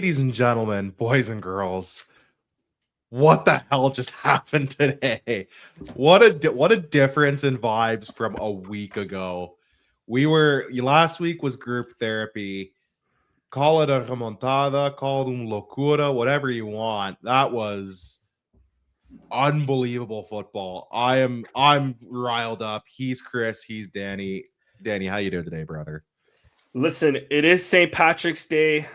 Ladies and gentlemen, boys and girls, what the hell just happened today? What a difference in vibes from a week ago. Last week was group therapy. Call it a remontada, call it locura, whatever you want. That was unbelievable football. I'm riled up. He's Chris, he's Danny. Danny, how you doing today, brother? Listen, it is St. Patrick's Day.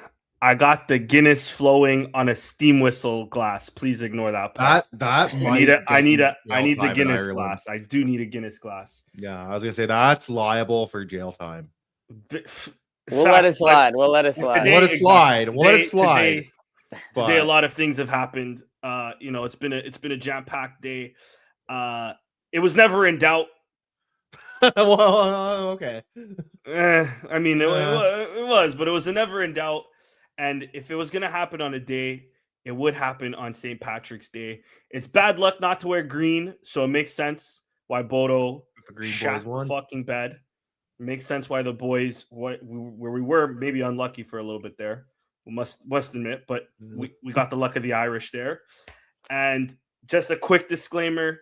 I got the Guinness flowing on a steam whistle glass. Please ignore that part. I need the Guinness glass. I do need a Guinness glass. Yeah, I was gonna say that's liable for jail time. We'll let it slide. We'll let it slide. We'll let it slide. We'll let it slide. Today, a lot of things have happened. It's been a jam-packed day. It was never in doubt. Well, okay. It was, but it was never in doubt. And if it was going to happen on a day, it would happen on St. Patrick's Day. It's bad luck not to wear green, so it makes sense why Bodo shat the fucking bed. It makes sense why the boys, where we were maybe unlucky for a little bit there, we must admit, but we got the luck of the Irish there. And just a quick disclaimer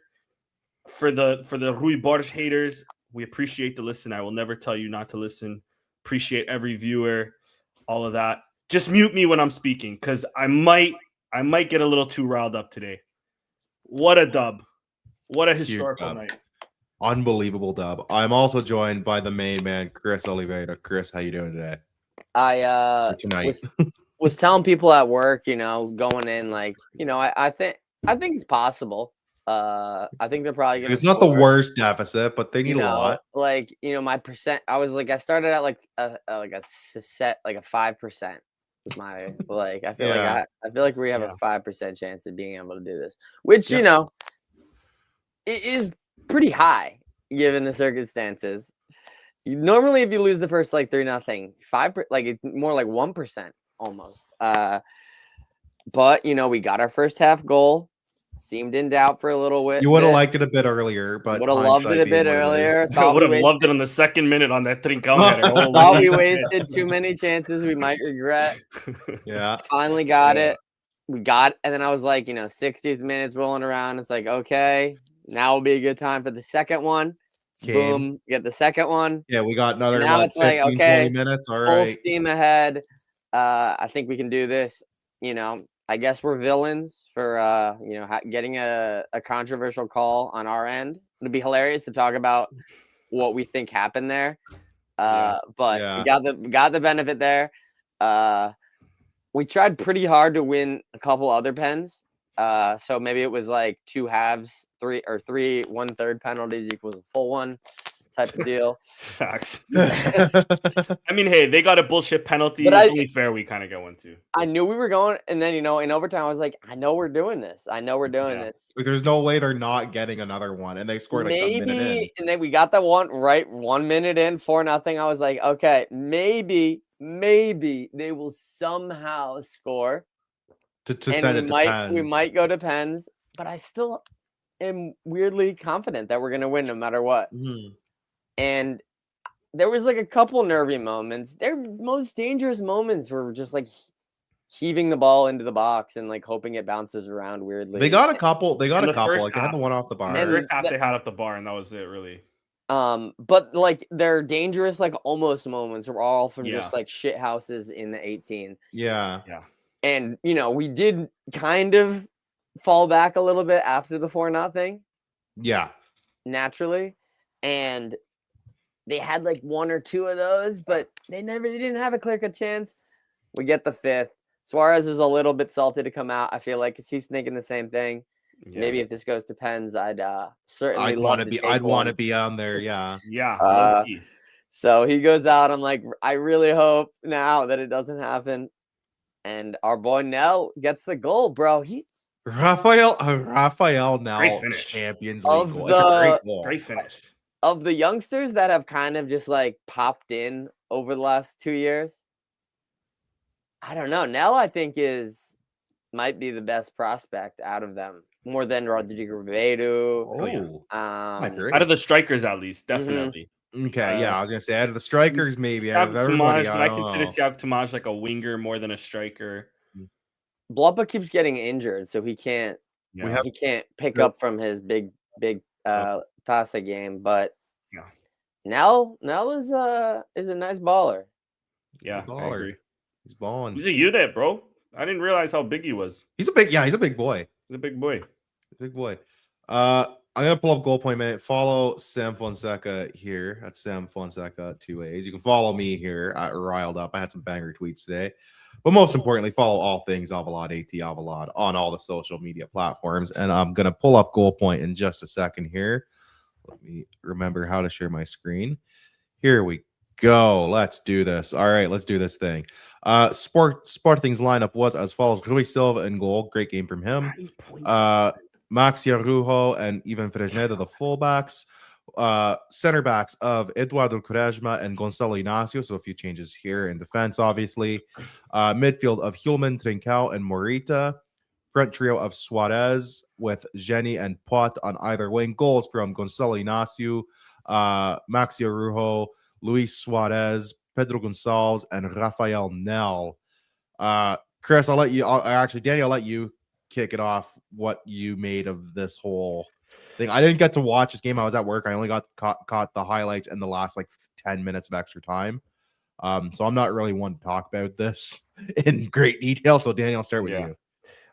for the Rui Borges haters, we appreciate the listen. I will never tell you not to listen. Appreciate every viewer, all of that. Just mute me when I'm speaking because I might get a little too riled up today. What a dub. What a historical night. Unbelievable dub. I'm also joined by the main man, Chris Oliveira. Chris, how you doing today? I was telling people at work, going in I think it's possible. I think they're probably going to. It's not the worst deficit, but they need a lot. My percent. I started at a 5%. I feel like we have a 5% chance of being able to do this, which it is pretty high given the circumstances. Normally, if you lose the first 3-0, 5%, it's more like 1% almost. But we got our first half goal. Seemed in doubt for a little bit. You would have liked it a bit earlier, but would have loved it a bit earlier. I would have loved it on the second minute on that Trincão. Thought we wasted too many chances we might regret. Yeah. Finally got it. We got it. And then I was 60th minutes rolling around. It's okay, now will be a good time for the second one. Boom, get the second one. Yeah, we got another 15, 20 minutes. All right. Full steam ahead. I think we can do this. I guess we're villains for getting a controversial call on our end. It'd be hilarious to talk about what we think happened there. But we got the benefit there. We tried pretty hard to win a couple other pens. So maybe it was 2 halves, 3 or 3 1/3 penalties equals a full one type of deal. Facts. Hey, they got a bullshit penalty. It's only fair we kind of go into. I knew we were going, and then in overtime, I was I know we're doing this. This. There's no way they're not getting another one, and they scored a minute in. And then we got that one right 1 minute in, 4-0. I was okay, maybe they will somehow score to send it to pens. We might go to pens, but I still am weirdly confident that we're gonna win no matter what. Mm-hmm. And there was a couple nervy moments. Their most dangerous moments were just heaving the ball into the box and hoping it bounces around weirdly. They got a couple. They had the one off the bar. The first half they had off the bar, and that was it, really. But their dangerous almost moments were all from just shit houses in the 18. Yeah. And we did kind of fall back a little bit after the 4-0. Yeah. Naturally, and they had 1 or 2 of those, but they didn't have a clear-cut chance. We get the 5th. Suarez is a little bit salty to come out. I feel because he's thinking the same thing. Yeah. Maybe if this goes to pens, I'd certainly love to be. I'd want to be on there. Yeah. Yeah. So he goes out. I'm I really hope now that it doesn't happen. And our boy Nell gets the goal, bro. Rafael Nell, Champions League goal. It's a great goal. Great finish. Of the youngsters that have kind of just popped in over the last 2 years, I don't know. Nell, I think, might be the best prospect out of them, more than Rodrigo Ribeiro. Out of the strikers, at least, definitely. Mm-hmm. Okay, I was gonna say out of the strikers, maybe out of everybody. I consider Thiago Tomás a winger more than a striker. Blubba keeps getting injured, so he can't Yeah. he can't pick Yep. up from his big Tasa game. But Yeah. Nell is a nice baller. Yeah, I Baller. agree. He's balling. He's a unit, bro. I didn't realize how big he was. He's a big boy. He's a big boy. Big boy. I'm gonna pull up goal point minute. Follow Sam Fonseca here at Sam Fonseca 2As. You can follow me here at Riled Up. I had some banger tweets today. But most importantly, follow all things Alvalade, AT Alvalade on all the social media platforms. And I'm gonna pull up goal point in just a second here. Let me remember how to share my screen. Here we go. Let's do this. All right, let's do this thing. Sporting's lineup was as follows: Rui Silva in goal. Great game from him. 9.7. Maxi Araujo and Ivan Fresneda, the fullbacks. Center backs of Eduardo Quaresma and Gonçalo Inácio. So a few changes here in defense, obviously. Midfield of Hulman, Trincao, and Morita. Front trio of Suarez with Jenny and Pot on either wing. Goals from Gonçalo Inácio, Maxi Araujo, Luis Suarez, Pedro Gonçalves, and Rafael Nel. Chris, Danny, I'll let you kick it off. What you made of this whole thing? I didn't get to watch this game. I was at work. I only got caught the highlights in the last like 10 minutes of extra time. So I'm not really one to talk about this in great detail. So Danny, I'll start with you.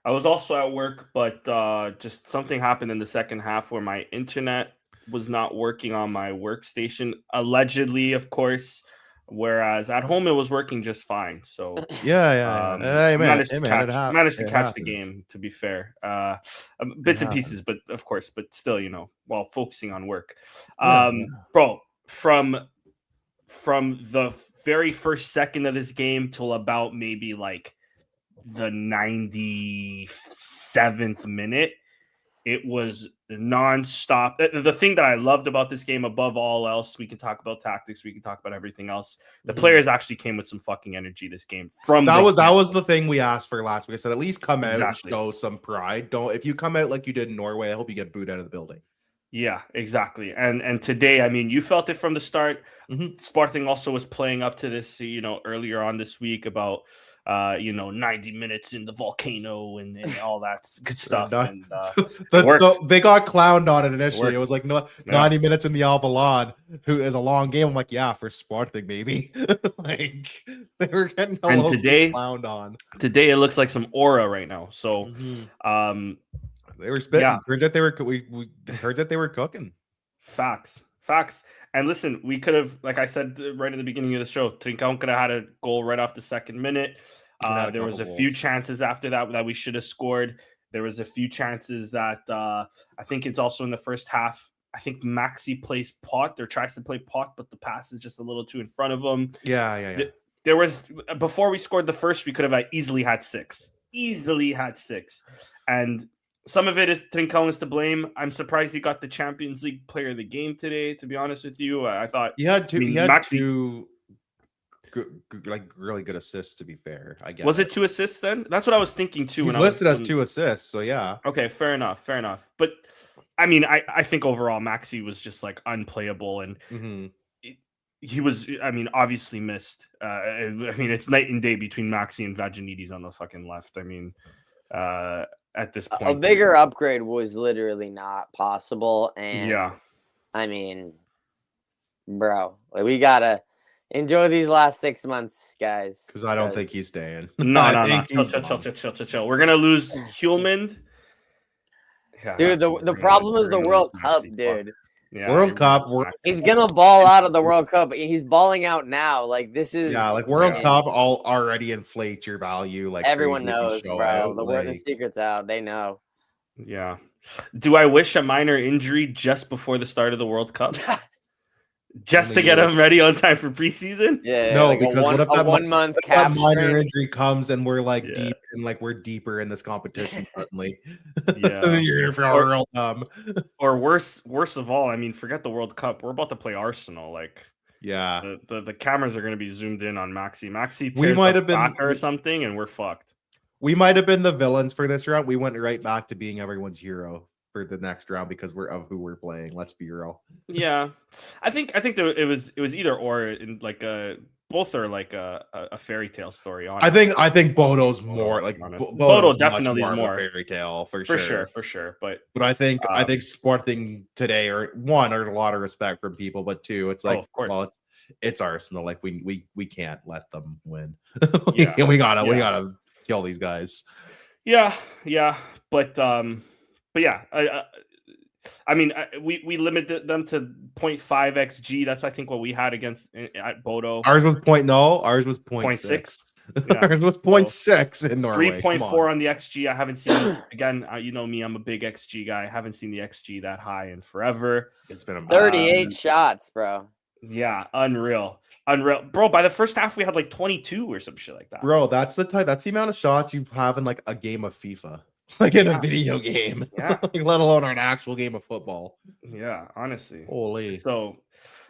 I was also at work, but just something happened in the second half where my internet was not working on my workstation, allegedly, of course. Whereas at home it was working just fine. So yeah. Hey, managed to it catch the game. To be fair, bits and pieces, but of course, but still, while focusing on work, bro. From the very first second of this game till about maybe like the 97th minute, it was nonstop. The thing that I loved about this game, above all else, we can talk about tactics, we can talk about everything else. The players actually came with some fucking energy this game. That was the thing we asked for last week. I said at least come out and show some pride. If you come out like you did in Norway, I hope you get booed out of the building. Yeah, exactly. And today, I mean, you felt it from the start. Sporting also was playing up to this, earlier on this week about 90 minutes in the volcano and all that good stuff. And they got clowned on it initially. It was like 90 minutes in the Alvalade, who is a long game. I'm like, yeah, for Sporting, maybe. Like they were getting clowned on. Today it looks like some aura right now. So they were spitting. Yeah. We heard that they were cooking. Facts. And listen, we could have, like I said right at the beginning of the show, Trincão could have had a goal right off the second minute. There was a few chances after that we should have scored. There was a few chances that I think it's also in the first half. I think Maxi plays Pot or tries to play Pot, but the pass is just a little too in front of him. Yeah. There was, before we scored the first, we could have easily had six. And some of it is Trincão is to blame. I'm surprised he got the Champions League Player of the Game today. To be honest with you, I thought he had two really good assists. To be fair, I guess. Was it 2 assists then? That's what I was thinking too. He's listed as 2 assists, so yeah. Okay, fair enough. But I mean, I think overall Maxi was just like unplayable, and he was. I mean, obviously missed. I mean, it's night and day between Maxi and Vaginides on the fucking left. I mean, at this point, a bigger upgrade was literally not possible. And yeah, I mean, bro, we gotta enjoy these last 6 months, guys. Because I don't think he's staying. No. Chill. We're gonna lose Hulman. Yeah, dude, the problem is the World Cup, dude. Yeah, World Cup. He's gonna ball out of the World Cup. He's balling out now. Like this is World Cup already inflates your value. Like everyone knows, bro. The secret's out. They know. Yeah. Do I wish a minor injury just before the start of the World Cup? Just to get him ready on time for preseason? Yeah. No, because what if that 1 month that minor injury comes and we're like deep and like we're deeper in this competition suddenly? Yeah. You're real dumb. Or worse of all, I mean, forget the World Cup. We're about to play Arsenal. Like, yeah, the cameras are going to be zoomed in on Maxi. We might have been or something, and we're fucked. We might have been the villains for this round. We went right back to being everyone's hero for the next round because we're of who we're playing. Let's be real. Yeah, I think it was either or in like both are like a fairy tale story. Honestly. I think Bodo's more like Bodo Bodo's definitely much is more of more. a fairy tale for For sure. sure. But I think Sporting today are one, earned a lot of respect from people, but two, it's like, of course. well, it's Arsenal. Like we can't let them win. Yeah. we gotta kill these guys. Yeah. But yeah, I mean, we limited them to 0.5 xg. That's I think what we had against at Bodo. Ours was 0.6. Yeah. Ours was 0.6 in Norway. 3.4 on the XG. I haven't seen again. You know me, I'm a big XG guy. I haven't seen the XG that high in forever. It's been 38 shots, bro. Yeah, unreal, bro. By the first half, we had like 22 or some shit like that. Bro, that's the amount of shots you have in like a game of FIFA, like in a video game. Yeah, like, let alone an actual game of football. Yeah, honestly. Holy. So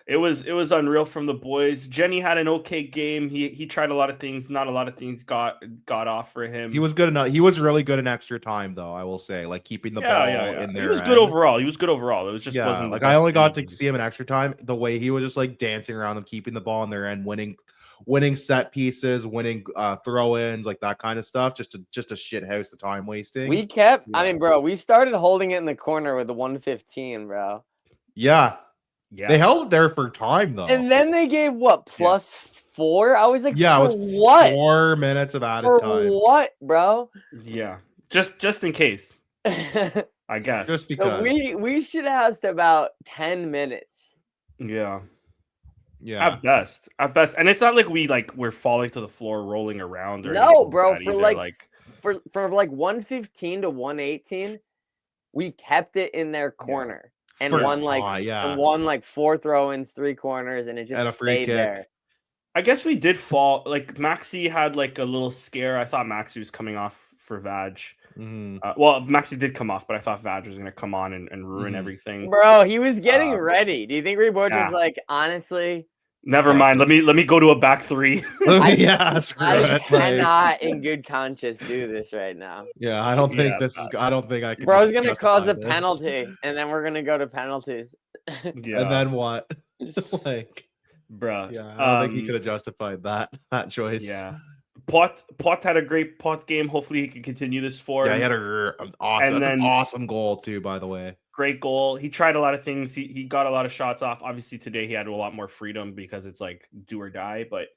it was unreal from the boys. Jenny had an okay game. He tried a lot of things. Not a lot of things got off for him. He was good enough. He was really good in extra time, though. I will say, like keeping the ball in there. He was good overall. He was good overall. It was just wasn't like I only got to see him in extra time. The way he was just like dancing around them, keeping the ball in their end, winning set pieces, winning throw-ins, like that kind of stuff. Just a shit house the time wasting. We kept. I mean, bro, we started holding it in the corner with the 115, bro. Yeah. They held it there for time though. And then they gave what +4? I was like, yeah, it was what? 4 minutes of added time. What, bro? Yeah. Just in case. I guess. Just because. So we should have about 10 minutes. Yeah. Yeah. At best. And it's not like we're falling to the floor rolling around or no, bro, for like for 115 to 118, we kept it in their corner. And won like 4 throw-ins, 3 corners, and it just stayed there. I guess we did fall. Like Maxi had like a little scare. I thought Maxi was coming off for Vag. Mm-hmm. Well, Maxi did come off, but I thought Vag was going to come on and ruin everything. Bro, he was getting ready. Do you think Reboard was like, honestly? Never mind. Let me go to a back 3. I cannot, in good conscience, do this right now. Yeah, I don't think this is. I don't think I can. Bro's gonna cause a penalty, and then we're gonna go to penalties. Yeah. And then what? Like, bro. Yeah, I don't think he could have justified that choice. Yeah. Pot had a great Pot game. Hopefully, he can continue this forward. Yeah, he had an awesome goal too. By the way. Great goal. He tried a lot of things. He got a lot of shots off. Obviously, today he had a lot more freedom because it's like do or die. But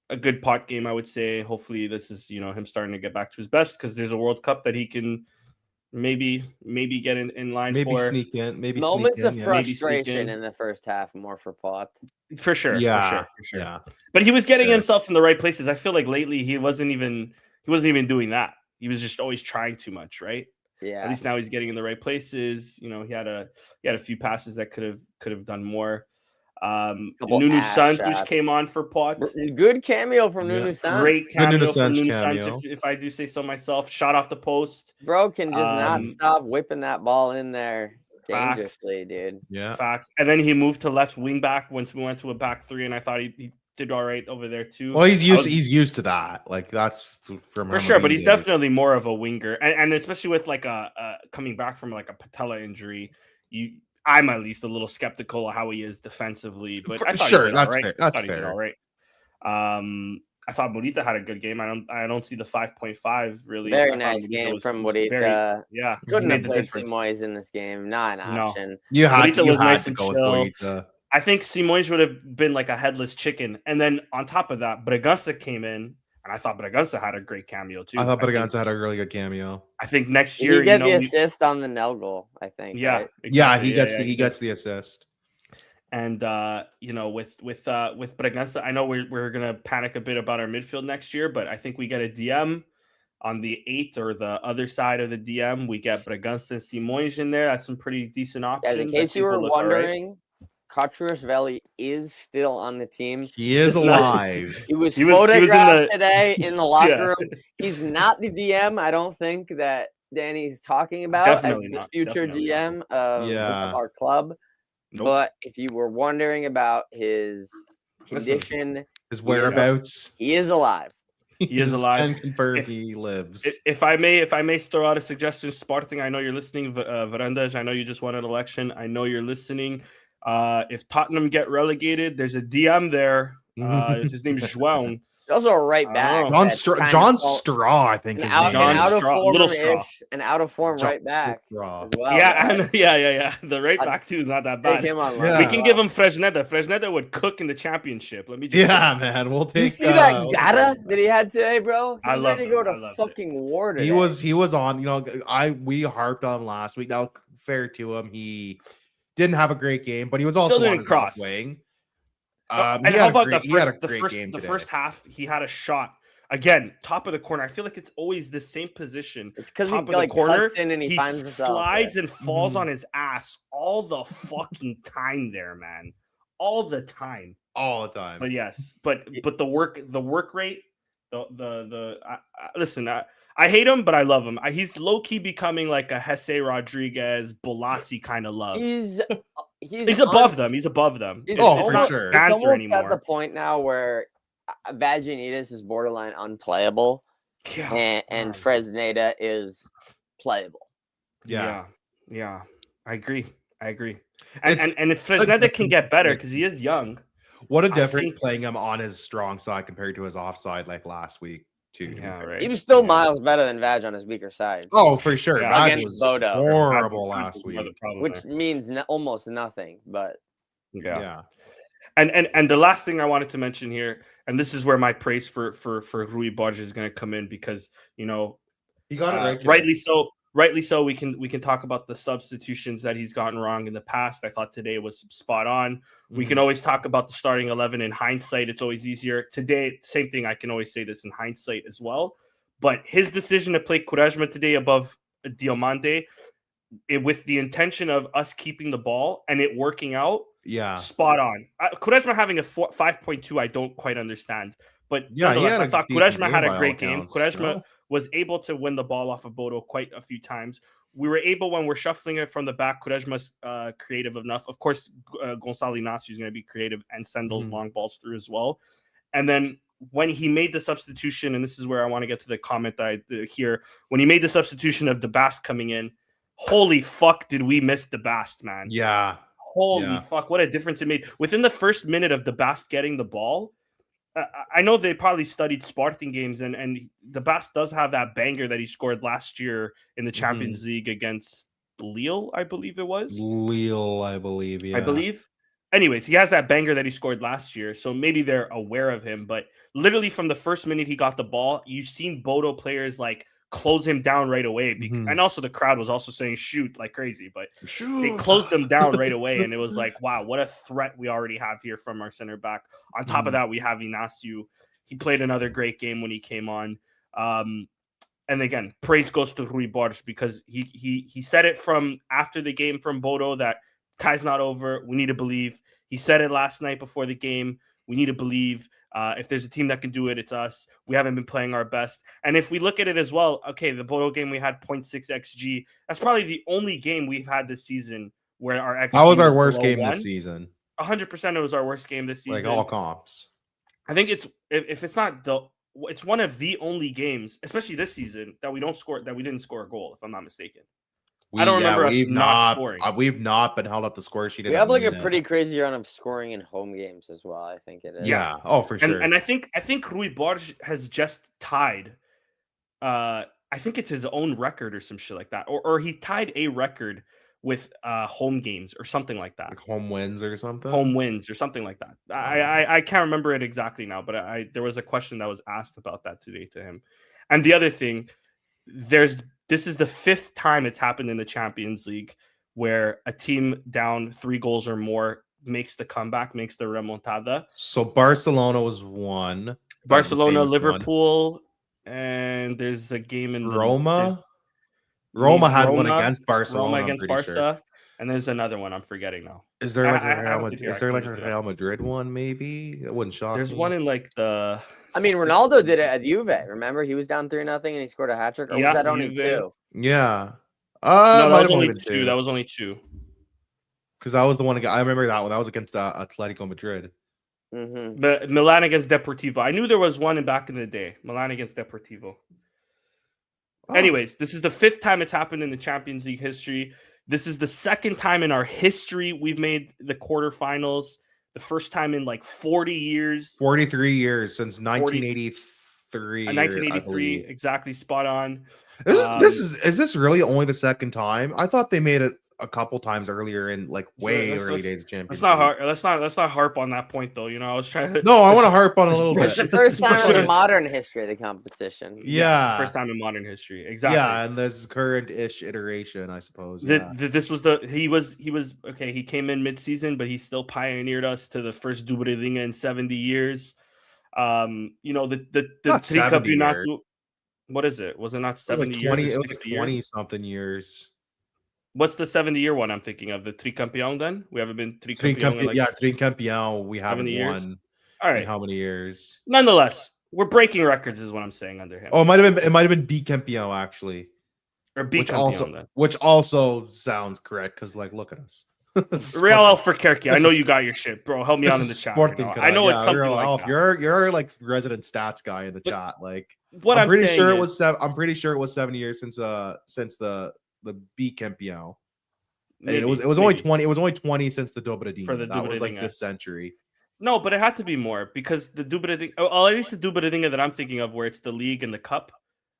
a good Pot game, I would say. Hopefully, this is him starting to get back to his best because there's a World Cup that he can maybe get in line for. Maybe sneak in. Maybe moments of frustration in the first half more for Pot. For sure. Yeah. For sure. Yeah. But he was getting himself in the right places. I feel like lately he wasn't even doing that. He was just always trying too much, right? Yeah. At least now he's getting in the right places. He had a few passes that could have done more. Nuno Santos came on for Pot. Good cameo from Nuno Santos. Great cameo from Nuno Santos, if I do say so myself. Shot off the post. Bro can just not stop whipping that ball in there dangerously, dude. Yeah. Facts. And then he moved to left wing back once we went to a back 3, and I thought he did all right over there too. Well, he's used to that. Like that's for sure, but he's definitely more of a winger, and especially with like a coming back from like a patella injury, I'm at least a little skeptical of how he is defensively. But I thought he did that's all right. fair. That's fair. He did all right. I thought Bonita had a good game. I don't see the 5.5 really. Very nice game from Bonita. Yeah, couldn't have played Simoes in this game. Not an option. No. You had to go with Bonita. I think Simoes would have been like a headless chicken. And then on top of that, Bragança came in, and I thought Bragança had a great cameo too. I thought Bragança had a really good cameo. I think next year he get the assist on the Nel goal, I think. Yeah, right? Exactly. He gets the assist. And with Bragança, I know we're gonna panic a bit about our midfield next year, but I think we get a DM on the 8 or the other side of the DM. We get Bragança and Simoes in there. That's some pretty decent options. Guys, in case you were wondering, Veli is still on the team. He is alive. He was photographed today in the locker room. He's not the DM. I don't think that Danny's talking about as the future DM of our club. Nope. But if you were wondering about his condition, his whereabouts, he is alive. He is alive and confirmed he lives. If I may throw out a suggestion, Sporting, I know you're listening. Varandas, I know you just won an election. I know you're listening. If Tottenham get relegated, there's a DM there His name is João. Also a right I back. don't that's John kinda Straw, I think an his out, name an John is. out of Straw, form little Straw. ish, an out of form John right back Straw. as well. Yeah, man. and yeah. The right I'd back too is not that Take bad. him on Yeah. loan We as can well. give him Fresneda. Fresneda would cook in the championship. Let me just Yeah, say. man. We'll You take. see that we'll take Gata that he had today, bro? He I was loved ready to go him. I to loved it. fucking war today. He was on. We harped on last week. Now, fair to him, he didn't have a great game, but he was also Still on didn't his cross. off wing. And He how had a about great, the he had a first, the great first, game the today. first half? He had a shot again, top of the corner. I feel like it's always the same position. It's because he Top of the like corner, cuts in and he finds himself slides there. and falls Mhm. on his ass all the fucking time there, man. All the time. all the time. But yes, but the work rate, listen, I hate him, but I love him. He's low key becoming like a Jesse Rodriguez, Bolasi kind of love. He's above them. He's above them. It's Oh, for almost, sure. It's Banter almost anymore. at the point now where Vaginitas is borderline unplayable, Yeah, and Fresneda is playable. yeah. I agree. It's And if Fresneda can get better because he is young. What a I difference think- playing him on his strong side compared to his offside like last week, too. Yeah, right. He was still Yeah. miles better than Vag on his weaker side, Oh, for sure. Yeah, Vag against was Bodo. horrible That's last another week. problem which there. means almost nothing. But Yeah. And the last thing I wanted to mention here, and this is where my praise for Rui Borges is going to come in because He got it right. rightly so. We can talk about the substitutions that he's gotten wrong in the past. I thought today was spot on. We can always talk about the starting 11 in hindsight. It's always easier. Today, same thing. I can always say this in hindsight as well. But his decision to play Quaresma today above Diomande, with the intention of us keeping the ball and it working out, spot on. Quaresma having a 5.2, I don't quite understand. But nonetheless, I thought Quaresma had a great game. Quaresma was able to win the ball off of Bodo quite a few times. We were able, when we're shuffling it from the back, Quaresma's creative enough. Of course, Gonçalo Inácio is going to be creative and send those long balls through as well. And then when he made the substitution, and this is where I want to get to the comment that I hear, when he made the substitution of DeBast coming in, holy fuck, did we miss DeBast, man? Yeah. Holy fuck, what a difference it made. Within the first minute of DeBast getting the ball, I know they probably studied Sporting games, and DeBast does have that banger that he scored last year in the Champions League against Lille, I believe it was. Lille, I believe, yeah. I believe. Anyways, he has that banger that he scored last year, so maybe they're aware of him. But literally from the first minute he got the ball, you've seen Bodo players like close him down right away. And also the crowd was also saying shoot like crazy, but they closed him down right away. And it was like, wow, what a threat we already have here from our center back. On top of that, we have Inácio. He played another great game when he came on. And again, praise goes to Rui Borges because he said it from after the game from Bodo that tie's not over. We need to believe. He said it last night before the game. We need to believe. If there's a team that can do it, it's us. We haven't been playing our best. And if we look at it as well, okay, the Bodo game, we had 0.6 XG. That's probably the only game we've had this season where our XG That was our worst below game 1. this season. 100% it was our worst game this season. Like all comps. I think it's if it's not it's one of the only games, especially this season, that we didn't score a goal, if I'm not mistaken. I don't remember us not scoring. We've not been held up the score sheet. We have like a pretty crazy run of scoring in home games as well. I think it is. Yeah. Oh, for sure. And I think Rui Borges has just tied. I think it's his own record or some shit like that, or he tied a record with home games or something like that. Like home wins or something. Home wins or something like that. I can't remember it exactly now, but there was a question that was asked about that today to him. And the other thing, this is the 5th time it's happened in the Champions League where a team down 3 goals or more makes the comeback, makes the remontada. So Barcelona was 1. Barcelona, Liverpool, and there's a game in Roma. Roma had one against Barcelona. Roma against Barca, and there's another one I'm forgetting now. Is there like a Real Madrid one? Maybe it wouldn't shock. There's me. one in like the. I mean, Ronaldo did it at Juve. Remember, he was down 3-0 and he scored a hat trick. Or was that only 2? Yeah. No, that was only 2. That was only 2. Because that was the one. I remember that one. That was against Atletico Madrid. But Milan against Deportivo. I knew there was one back in the day. Milan against Deportivo. Oh. Anyways, this is the 5th time it's happened in the Champions League history. This is the 2nd time in our history we've made the quarterfinals. the first time in like 40 years. 43 years since 1983. 1983, exactly, spot on. Is this really only the second time? I thought they made it a couple times earlier in like early days of championship. Let's not harp on that point though. You know, I was trying to. No, I want to harp on a little It's bit. the first time in modern history of the competition. Yeah, it's the first time in modern history. Exactly. Yeah, and this current-ish iteration, I suppose. This was he was okay. He came in mid-season, but he still pioneered us to the first Dubrelinga in 70 years. You know, the Tricampeonato. What is it? Was it not 70 years? It was like 20 something years. What's the 70-year one I'm thinking of? The Tricampeão then? We haven't been Tricampeão. Tricampeão. We haven't won. All right. In how many years? Nonetheless, we're breaking records, is what I'm saying under him. Oh, it might have been Bicampeão actually. Or Bicampeão. Which also sounds correct because like look at us. Real Albuquerque. I know you got your shit, bro. Help me out in the chat. I know it's something like that. You're like resident stats guy in the chat. Like what I'm pretty sure it was. I'm pretty sure it was 7 years since the Bicampeão. And it was only 20. It was only 20 since the Dobradinha. That was like this century. No, but it had to be more because the Dobradinha, at least the Dobradinha that I'm thinking of, where it's the league and the cup.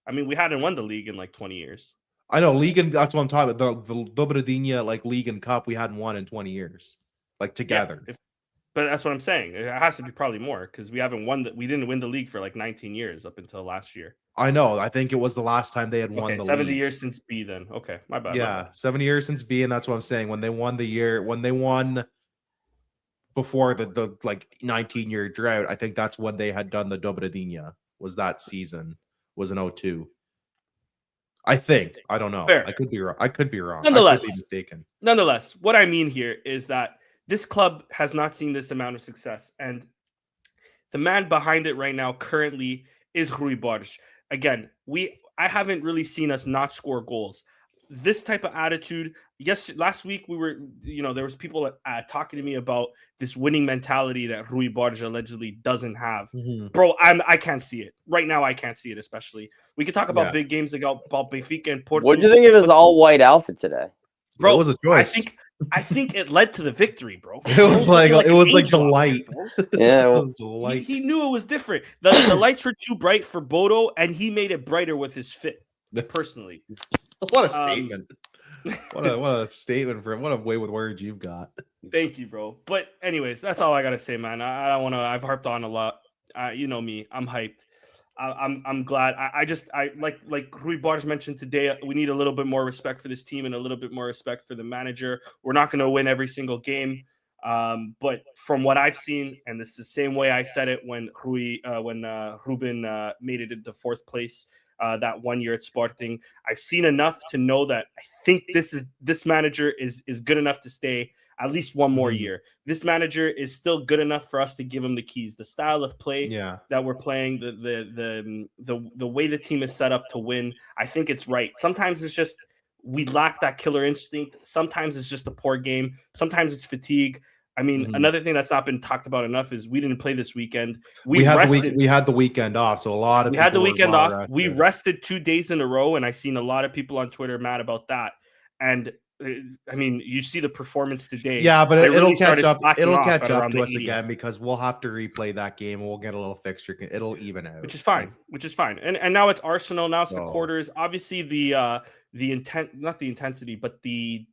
I mean, we hadn't won the league in like 20 years. I know league and that's what I'm talking about. The Dobradinha like league and cup we hadn't won in 20 years, like together. Yeah, but that's what I'm saying. It has to be probably more because we haven't won we didn't win the league for like 19 years up until last year. I know. I think it was the last time they had won the 70 league. years since B. Then okay, my bad. Yeah, 70 years since B, and that's what I'm saying. When they won before the like 19-year drought, I think that's when they had done the Dobradinha. Was that season? Was in 02. I think. I don't know. Fair. I could be wrong. I could be mistaken. Nonetheless, what I mean here is that this club has not seen this amount of success, and the man behind it right now currently is Rui Borges. Again, I haven't really seen us not score goals. This type of attitude. Yes, last week we were, there was people talking to me about this winning mentality that Rui Borges allegedly doesn't have. Mm-hmm. Bro, I can't see it right now. I can't see it. Especially we could talk about big games about Benfica and Portugal. What do you think of his all-white outfit today, bro? It was a choice. I think it led to the victory, bro. It was like the light. Yeah, it was the light. He knew it was different. The lights were too bright for Bodo, and he made it brighter with his fit. Personally, what a statement! What a statement for what a way with words you've got. Thank you, bro. But anyways, that's all I gotta say, man. I don't want to. I've harped on a lot. You know me. I'm hyped. I'm glad. I like Rui Borges mentioned today. We need a little bit more respect for this team and a little bit more respect for the manager. We're not going to win every single game, but from what I've seen, and this is the same way I said it when Ruben made it into fourth place that 1 year at Sporting. I've seen enough to know that I think this manager is good enough to stay at least one more year. This manager is still good enough for us to give him the keys. The style of play that we're playing, the way the team is set up to win, I think it's right. Sometimes it's just we lack that killer instinct. Sometimes it's just a poor game. Sometimes it's fatigue. I mean, another thing that's not been talked about enough is we didn't play this weekend. We had the weekend off, so a lot of we had the weekend off. Rested. We rested 2 days in a row, and I've seen a lot of people on Twitter mad about that. And I mean, you see the performance today. Yeah, but it'll catch up. It'll catch up to us again because we'll have to replay that game. And we'll get a little fixture. It'll even out, which is fine. And now it's Arsenal. Now it's the quarters. Obviously, the not the intensity, but the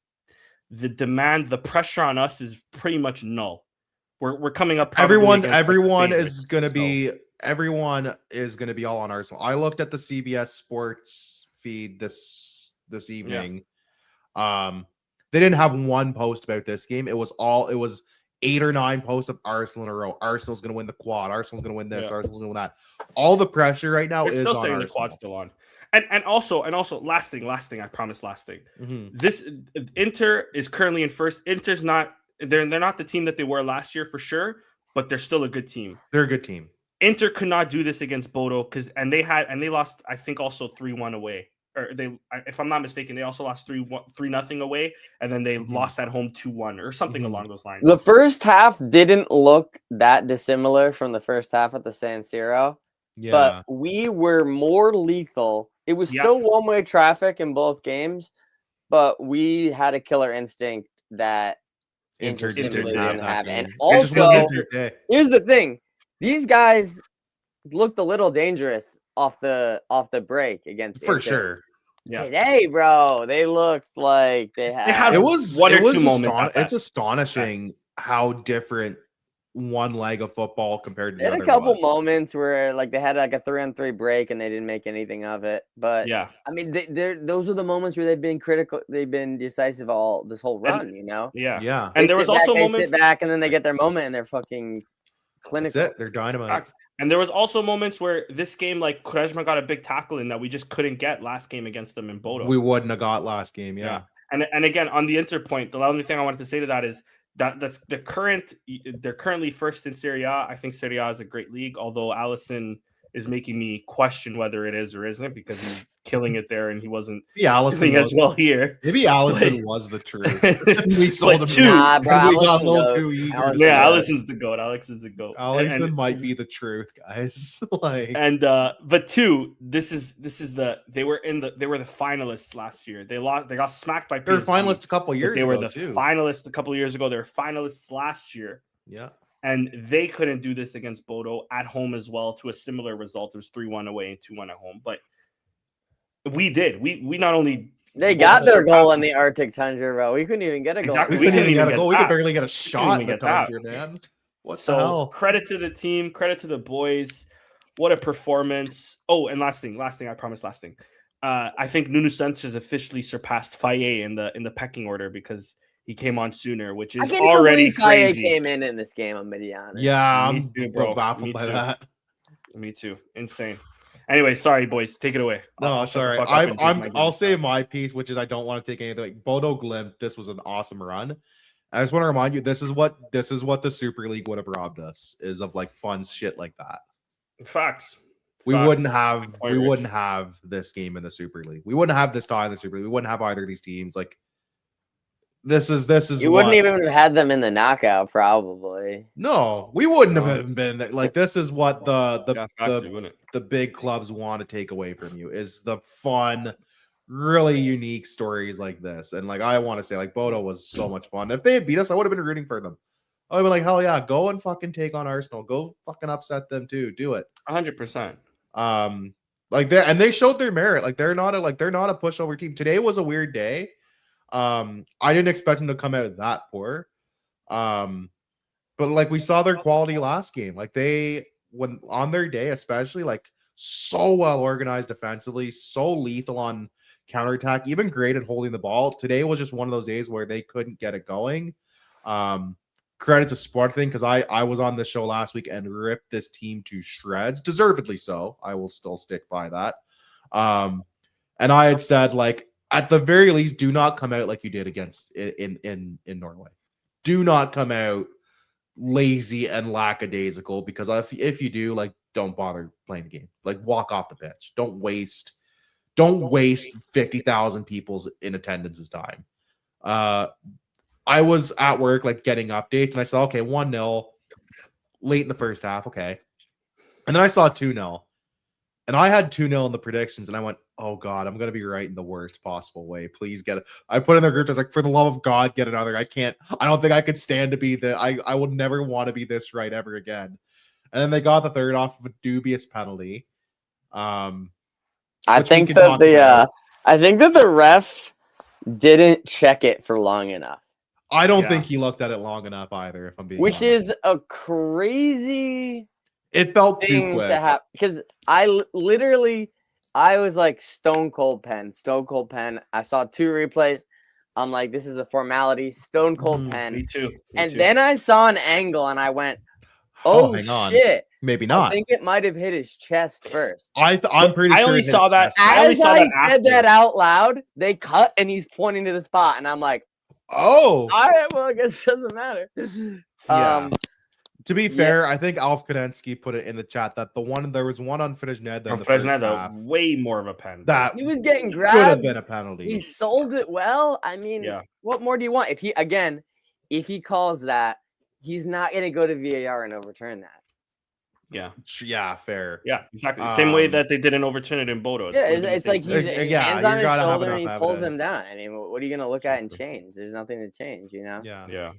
demand, the pressure on us is pretty much null. We're coming up. Everyone is going to be all on Arsenal. I looked at the CBS Sports feed this evening. Yeah. They didn't have one post about this game. It was 8 or 9 posts of Arsenal in a row. Arsenal's going to win the quad. Arsenal's going to win this. Arsenal's going to win that. All the pressure right now is still on saying Arsenal. The quad's still on. And also, last thing. I promise. Last thing. This Inter is currently in first. Inter's not. They're not the team that they were last year for sure, but they're still a good team. They're a good team. Inter could not do this against Bodo they lost. I think also 3-1 away. Or if I'm not mistaken, they also lost 3-0 away, and then they lost at home 2-1 or something along those lines. The first half didn't look that dissimilar from the first half at the San Siro, but we were more lethal. It was still one-way traffic in both games, but we had a killer instinct that Inter Inter simply didn't didn't have. And game. It just wasn't also, Inter's day. here's the thing: these guys looked a little dangerous off the break against For Inter. sure. Yeah. Today, bro, they looked like they had. had It was one or it was two moments at It's best. astonishing how different one leg of football compared to They the had a other couple was. moments where like they had like a 3-on-3 break and they didn't make anything of it. But Yeah. I mean, those are the moments where they've been critical. They've been decisive all this whole run. You know. Yeah. Yeah. And there was also they moments. sit back and then they get their moment and they're fucking That's clinical. it. They're dynamite. And there was also moments where this game, like Quaresma got a big tackle in that we just couldn't get last game against them in Bodo. We wouldn't have got last game. Yeah. And again, on the Inter point, the only thing I wanted to say to that is that's the current. They're currently first in Serie A. I think Serie A is a great league, although Allison is making me question whether it is or isn't because he's killing it there and he wasn't doing as well here. Maybe Allison was the truth. We sold him. Nah, bro, we got a little Allison too eager. Yeah, Allison's the GOAT. Alex is the GOAT. Allison might be the truth, guys. But two, this is they were the finalists last year. They got smacked by PSG. They were finalists a couple years ago. They were the finalists a couple of years ago. They were finalists last year. Yeah. And they couldn't do this against Bodo at home as well to a similar result. It was 3-1 away and 2-1 at home. But we did. We not only they got their goal in the Arctic tundra, bro. We couldn't even get a goal. Exactly. We couldn't even get a goal. We could that. barely get a shot in the tundra, man. What the hell? Credit to the team, credit to the boys. What a performance. Oh, and last thing, I promise last thing. I think Nuno Sanchez officially surpassed Faye in the pecking order because he came on sooner, which is already crazy. Faye came in this game, I'm gonna be honest. Yeah, me too, bro. Baffled by that. Me too. Insane. Anyway, sorry, boys. Take it away. No, sorry. I'll say my piece, which is I don't want to take anything. Like Bodo Glimt, this was an awesome run. I just want to remind you, this is what the Super League would have robbed us is of like fun shit like that. Facts. We wouldn't have this game in the Super League. We wouldn't have this tie in the Super League. We wouldn't have either of these teams. Like this is. You wouldn't even have had them in the knockout, probably. No, we wouldn't have been like. This is what the big clubs want to take away from you is the fun, really unique stories like this. And like I want to say, like Bodo was so much fun. If they had beat us, I would have been rooting for them. I would have been like, hell yeah, go and fucking take on Arsenal. Go fucking upset them too. Do it. 100%. Like they showed their merit. Like they're not a pushover team. Today was a weird day. I didn't expect them to come out that poor. But like we saw their quality last game. Like when on their day, especially like so well organized defensively, so lethal on counterattack, even great at holding the ball. Today was just one of those days where they couldn't get it going. Credit to Sporting because I was on the show last week and ripped this team to shreds, deservedly so. I will still stick by that. And I had said, like, at the very least, do not come out like you did against in Norway. Do not come out lazy and lackadaisical because if you do, like, don't bother playing the game. Like, walk off the pitch. Don't waste 50,000 people's in attendance's time. I was at work, like, getting updates, and I saw, okay, 1-0 late in the first half, okay. And then I saw 2-0. And I had 2-0 in the predictions, and I went, oh, God, I'm going to be right in the worst possible way. Please get it. I put in their group, I was like, for the love of God, get another. I don't think I could stand to be I would never want to be this right ever again. And then they got the third off of a dubious penalty. I think that the ref didn't check it for long enough. I don't think he looked at it long enough either, if I'm being honest. Is a crazy it felt thing too quick. to happen. Because I was like stone cold pen. I saw 2 replays. I'm like, this is a formality. Stone cold pen. Me too. Then I saw an angle and I went, oh shit. Maybe not. I think it might have hit his chest first. I'm pretty sure. I only saw that. As I said that out loud, they cut and he's pointing to the spot. And I'm like, oh. All right, well, I guess it doesn't matter. Yeah. To be fair, I think Alf Kadensky put it in the chat that there was one on Fresned. Way more of a pen. That he was getting grabbed. Could have been a penalty. He sold it well. I mean, what more do you want? If he calls that, he's not going to go to VAR and overturn that. Yeah, fair. Yeah, exactly. Same way that they didn't overturn it in Bodo. Yeah, it's like he's hands on his shoulder and he pulls him down. I mean, what are you going to look at and change? There's nothing to change, you know? Yeah.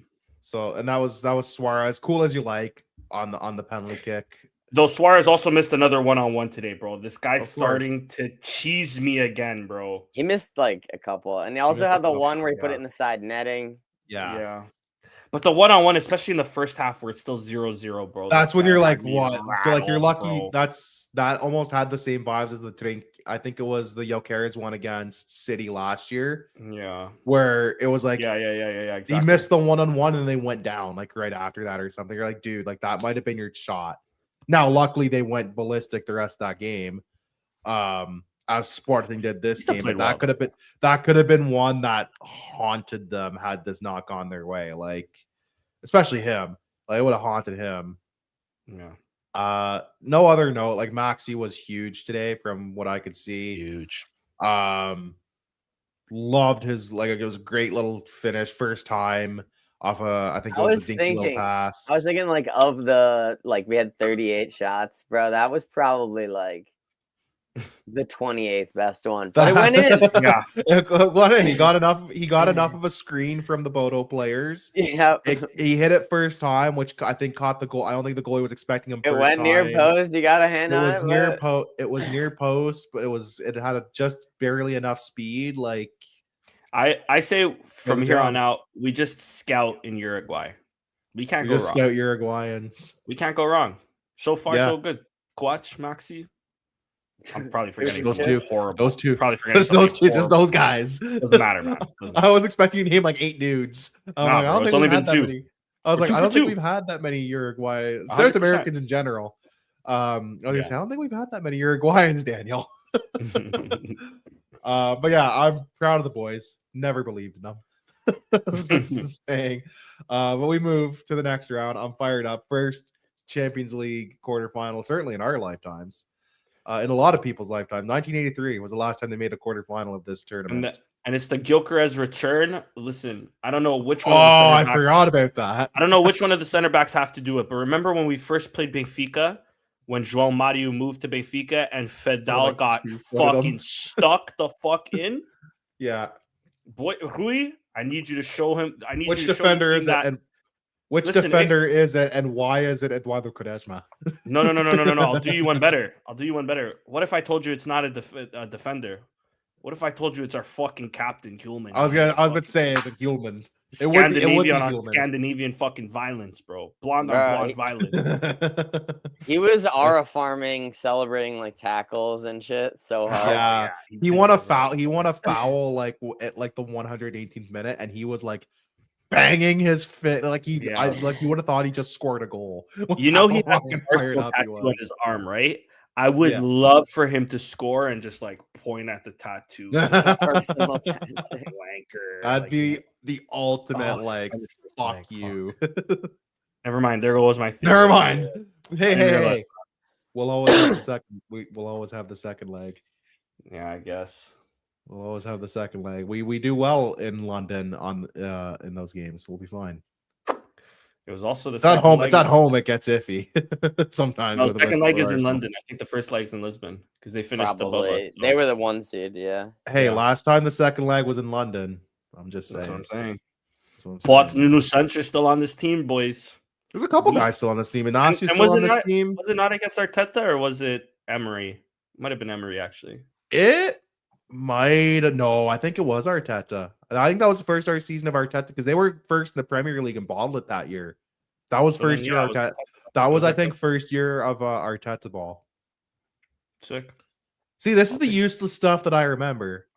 So and that was Suarez, cool as you like on the penalty kick. Though Suarez also missed another 1-on-1 today, bro. This guy's Of course. starting to cheese me again, bro. He missed like a couple, and he also missed a had the couple, one where he put it yeah. in the side netting. Yeah. But the 1-on-1, especially in the first half where it's still 0-0, bro. That's this when guy you're had like, me what? You're like, you're rattled, lucky. bro. That almost had the same vibes as the Trink. I think it was the Jokeres one against City last year, Yeah. where it was like, Yeah, exactly. he missed the 1-on-1 and they went down like right after that or something. You're like, dude, like that might have been your shot. Now, luckily, they went ballistic the rest of that game. As Sporting did this Still game, played but well. that could have been one that haunted them had this not gone their way. Like, especially him, like it would have haunted him. Yeah. No other note. Like Maxi was huge today, from what I could see. Huge. Loved his it was a great little finish, first time off I think it was the dinky little pass. I was thinking like of the we had 38 shots, bro. That was probably like the 28th best one, but it went in. Yeah, it went in. He got enough of a screen from the Bodo players. Yeah, he hit it first time, which I think caught the goal. I don't think the goalie was expecting him. It first went time. near post. You got a hand it on was it. Near post. It was near post, but it had just barely enough speed. Like I say from here on out, we just scout in Uruguay. We can't go wrong. Scout Uruguayans. We can't go wrong. So far, so good. Quach, Maxi. I'm probably forgetting those two. Horrible. Those two. Probably forgetting those two. Just those guys. Doesn't matter, man. I was expecting you to name like 8 dudes. I don't think we've had that many. I was like, I don't think we've had that many Uruguay South Americans in general. I was gonna say, I don't think we've had that many Uruguayans, Daniel. But yeah, I'm proud of the boys. Never believed in them. That's saying. But we move to the next round. I'm fired up. First Champions League quarterfinal, certainly in our lifetimes. In a lot of people's lifetime. 1983 was the last time they made a quarterfinal of this tournament. And it's the Gyökeres return. Listen, I don't know which one. I forgot about that. I don't know which one of the center backs have to do it. But remember when we first played Benfica, when João Mario moved to Benfica and Fedal got fucking stuck the fuck in? Yeah. Boy, Rui, I need you to show him. I need which you to defender show him is that. it? And which defender is it? And why is it Eduardo Quaresma? No. I'll do you one better. What if I told you it's not a defender? What if I told you it's our fucking captain, Hjulman? I was about to say it's a Hjulman. Scandinavian fucking violence, bro. Blonde on blonde violence. He was aura farming, celebrating like tackles and shit. So yeah, he won a foul. He won a foul like at like the 118th minute, and he was like banging his fit like you would have thought he just scored a goal. You know he has a personal tattoo on his arm, right? I would love for him to score and just like point at the tattoo. Personal wanker. That'd be the ultimate fuck you. Never mind. There goes my theory. Never mind. Hey. We'll always have the second. We'll always have the second leg. Yeah, I guess. We'll always have the second leg. We do well in London on in those games. We'll be fine. It was also the it's at home. It's at home. It gets iffy sometimes. No, the second leg is in London. I think the first leg's in Lisbon because they finished above us. So. They were the 1 seed. Yeah. Hey, last time the second leg was in London. I'm just saying. That's what I'm saying. Plot Nuno Sanchez still on this team, boys. There's a couple guys still on this team. Inaciu's still on this team. Was it not against Arteta or was it Emery? Might have been Emery actually. It might no. I think it was Arteta. I think that was the first season of Arteta because they were first in the Premier League and bottled it that year. That was first year Arteta. That was I think first year of Arteta ball. Sick. See, this is the useless stuff that I remember.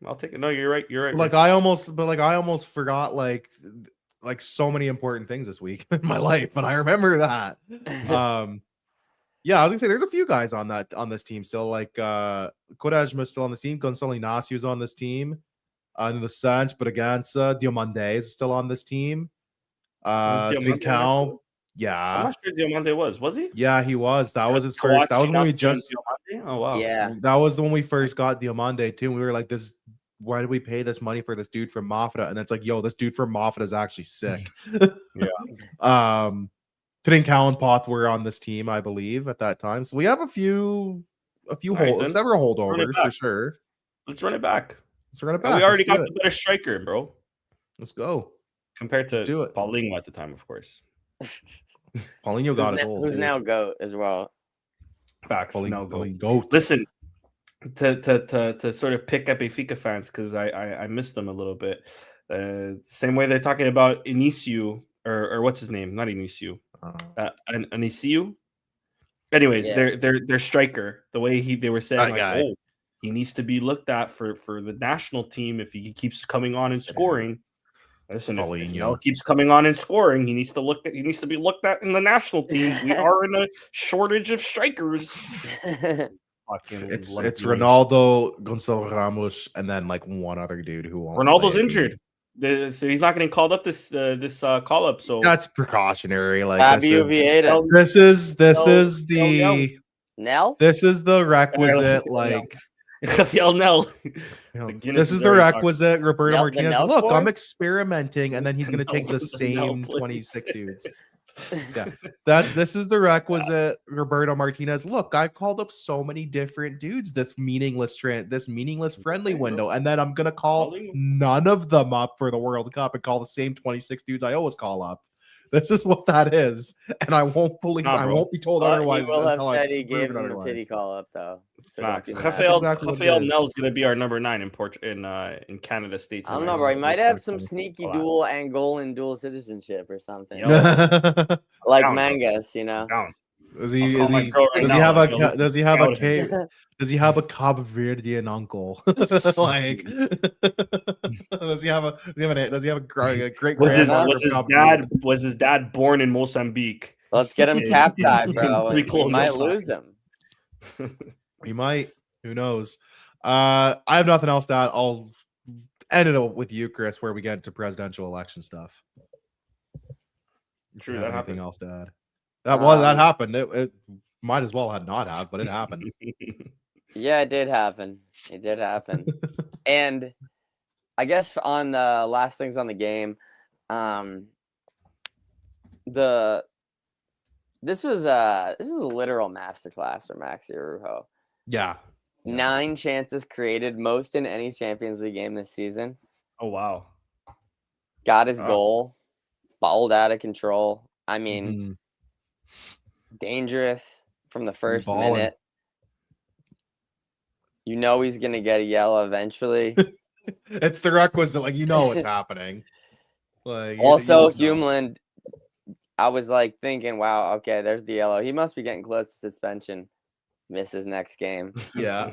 I'll take it. No, you're right. You're right. Like I almost forgot like so many important things this week in my life, but I remember that. Yeah, I was gonna say there's a few guys on this team still. Like Quaresma's still on this team. Gonçalo Inácio's on this team. In the sense, but against Diomande is still on this team. Trincão, yeah. I'm not sure Diomande was he? Yeah, he was. That was his first. That was when we just. Oh wow. Yeah. That was when we first got Diomande too. And we were like, "This. Why did we pay this money for this dude from Mafra?" And it's like, "Yo, this dude from Mafra is actually sick." Yeah. Trincão and Poth were on this team, I believe, at that time. So we have several holdovers for sure. Let's run it back. We already got the better striker, bro. Let's go. Compared to do it. Paulinho at the time, of course. Paulinho got a goal. Who's too. now GOAT as well. Facts. Paulinho, No Paulinho go. goat. Listen, to sort of pick up Benfica fans because I missed them a little bit. Same way they're talking about Inicio or what's his name? Not Inicio. Inicio. Anyways, Yeah. their striker. The way they were saying That guy. oh, he needs to be looked at for the national team if he keeps coming on and scoring. Listen, if Mel keeps coming on and scoring, he needs to be looked at in the national team. We are in a shortage of strikers. It's Ronaldo, Gonçalo Ramos, and then like one other dude who won't. Ronaldo's injured, so he's not getting called up this call up. So that's precautionary. Like Fabio Vieira. This is the Nell. This is the requisite like. Nell. This is the requisite Roberto Martinez. Look, force? I'm experimenting, and then he's going to take the same 26 dudes. Yeah, this is the requisite Roberto Martinez. Look, I called up so many different dudes this meaningless friendly window, and then I'm going to call none of them up for the World Cup and call the same 26 dudes I always call up. This is what that is, and I won't be told otherwise. He will have said he gave him a pity call up though. Rafael Nell is going to be our number 9 in Canada States. I don't know, bro. He might have some sneaky dual Angolan dual citizenship or something. Like Mangas, you know. Does he have a Cabo Verdean uncle? Like, does he have a great? Was his dad born in Mozambique? Let's get him cap tied, bro. We might lose him. We might. Who knows? I have nothing else to add. I'll end it with you, Chris, where we get into presidential election stuff. True. That anything else to add? That happened. It might as well have not happened, but it happened. Yeah, it did happen. And I guess on the last things on the game, this was a literal masterclass from Maxi Araujo. Yeah. 9 chances created, most in any Champions League game this season. Oh wow. Got his goal, balled out of control. I mean, dangerous from the first minute. You know he's gonna get a yellow eventually. It's the requisite, like what's happening. Like also, Humeland, I was like thinking, wow, okay, there's the yellow. He must be getting close to suspension. Misses next game. Yeah.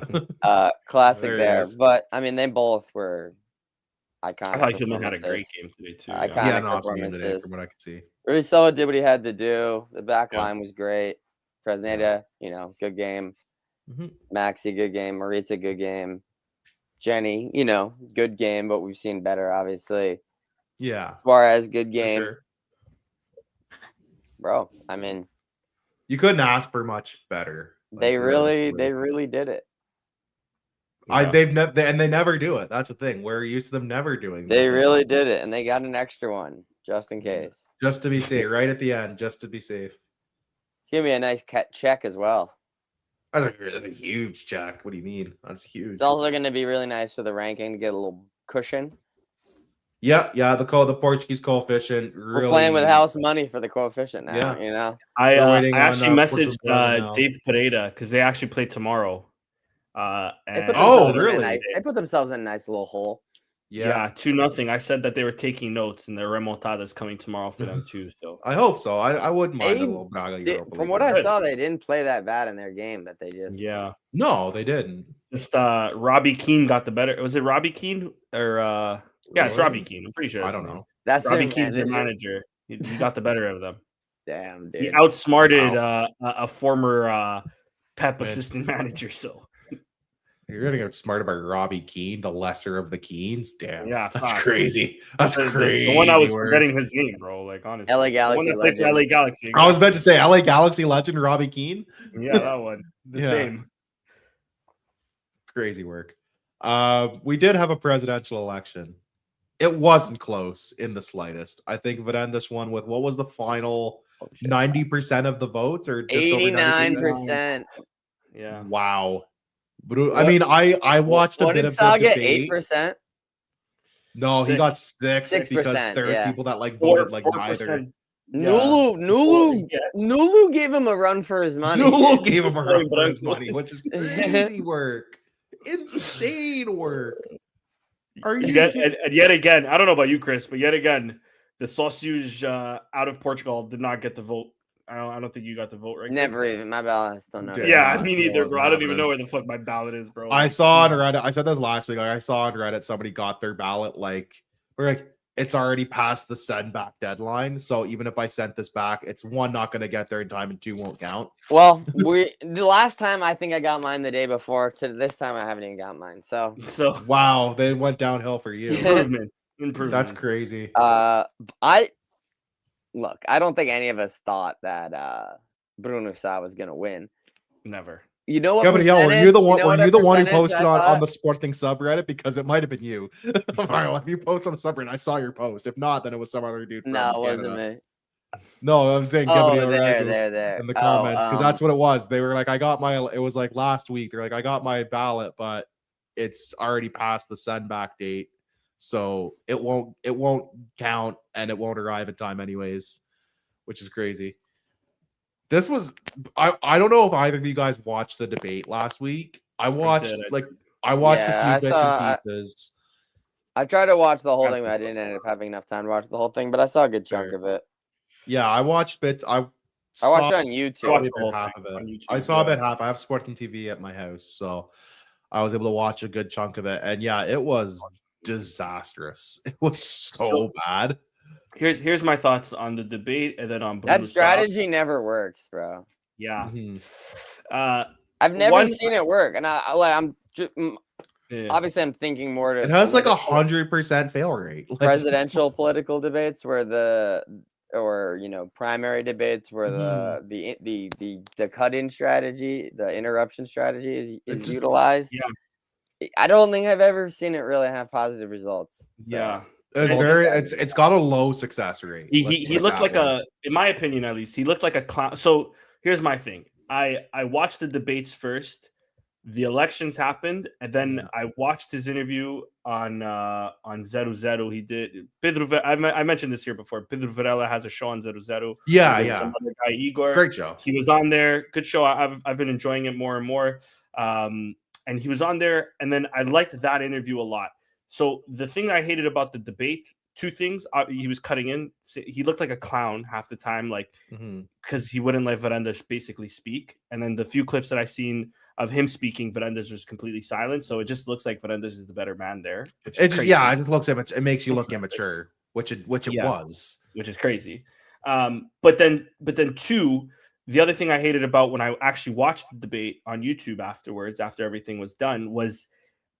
Classic there. But I mean, they both were iconic. I thought Humeland had a great game today too. Iconic an awesome game today, from what I could see. Urisola did what he had to do. The back line was great. Fresneda, good game. Maxi, good game. Maritza, good game. Jenny, good game, but we've seen better, obviously. Yeah. Suarez, good game. Sure. Bro, I mean, you couldn't ask for much better. They really did it. They never do it. That's the thing. We're used to them never doing. They really did it, and they got an extra one just in case. Just to be safe, right at the end, just to be safe. It's gonna be a nice check as well. That's a huge check. What do you mean? That's huge. It's also gonna be really nice for the ranking to get a little cushion. Yeah. The Portuguese coefficient. Really, we're playing with house money for the coefficient now. Yeah. I actually messaged Dave Pereira because they actually play tomorrow. Really? They put themselves in a nice little hole. Yeah, 2-0. I said that they were taking notes, and the remontada is coming tomorrow for them too. So I hope so. I wouldn't mind a little Braga. From what I saw, they didn't play that bad in their game. That they just No, they didn't. Just Robbie Keane got the better. Was it Robbie Keane or it's Robbie Keane. I'm pretty sure. I don't know. That's Robbie Keane's their manager. He got the better of them. Damn, dude. He outsmarted a former Pep assistant manager. So. You're gonna get smarted by Robbie Keane, the lesser of the Keens. Damn, yeah, that's crazy. That's crazy. The one I was forgetting his name, bro. Like honestly, LA Galaxy. LA Galaxy. Exactly. I was about to say LA Galaxy legend Robbie Keane. Yeah, that one. The same. Crazy work. We did have a presidential election. It wasn't close in the slightest. I think Varandas won with what was the final 90% of the votes, or just 89%. Yeah. Wow. But I mean, I watched a bit of the debate. 8%. No, he got 6 6%, because there's yeah. people that like voted like 4%. neither. Nulu gave him a run for his money. Nulu gave him a run But for his money, which is crazy work. Insane work. Are you kidding? And yet again, I don't know about you, Chris, but yet again, the sausage out of Portugal did not get the vote. I don't think you got the vote, right? Never even. My ballot still not. Yeah, me neither, It bro. I don't even wasn't know where the fuck my ballot is, bro. I saw on Reddit. I said this last week. Like I saw on Reddit somebody got their ballot. We're like, it's already past the send back deadline. So even if I sent this back, it's one, not going to get there in time, and 2 won't count. Well, the last time I think I got mine the day before. To this time I haven't even got mine. So wow, they went downhill for you. Improvement. That's crazy. I don't think any of us thought that Bruno Sa was gonna win. Never. You know what? Gabriel, were you the one? Were you the one who percentage posted I on thought? the Sporting subreddit? Because it might have been you. If you post on the subreddit, I saw your post. If not, then it was some other dude from No, it Canada. wasn't me. No, I'm saying Oh, Gabriel there. in the comments, because that's what it was. They were like, I got my. It was like last week. They're like, I got my ballot, but it's already past the send back date, so it won't count, and it won't arrive in time anyways, which is crazy. This was I don't know if either of you guys watched the debate last week. I watched a few bits and pieces. I tried to watch the whole thing, but I didn't end up having enough time to watch the whole thing. But I saw a good chunk of it. Yeah, I watched bits. I watched it on YouTube. I watched half of it. I saw about half. I have Sporting TV at my house, so I was able to watch a good chunk of it. And yeah, it was disastrous. It was so bad. Here's my thoughts on the debate, and then on Bruno that strategy never works, bro. Yeah. I've never seen it work, and I'm obviously I'm thinking more to. It has like 100% fail rate. Presidential political debates where primary debates where the cut-in strategy, the interruption strategy is utilized. Yeah. I don't think I've ever seen it really have positive results. So. Yeah. It's got a low success rate. He looked like in my opinion at least, he looked like a clown. So here's my thing. I watched the debates first. The elections happened, and then I watched his interview on Zero Zero. He did Pedro. I mentioned this here before. Pedro Varela has a show on Zero Zero. Yeah. Some other guy, Igor. Great show. He was on there. Good show. I've been enjoying it more and more. And he was on there, and then I liked that interview a lot. So the thing I hated about the debate, 2 things. He was cutting in. He looked like a clown half the time, like because he wouldn't let Varandas basically speak. And then the few clips that I've seen of him speaking, Varandas was completely silent. So it just looks like Varandas is the better man there. It just looks immature. It makes you look immature, which it was, which is crazy. But then 2. The other thing I hated about when I actually watched the debate on YouTube afterwards, after everything was done, was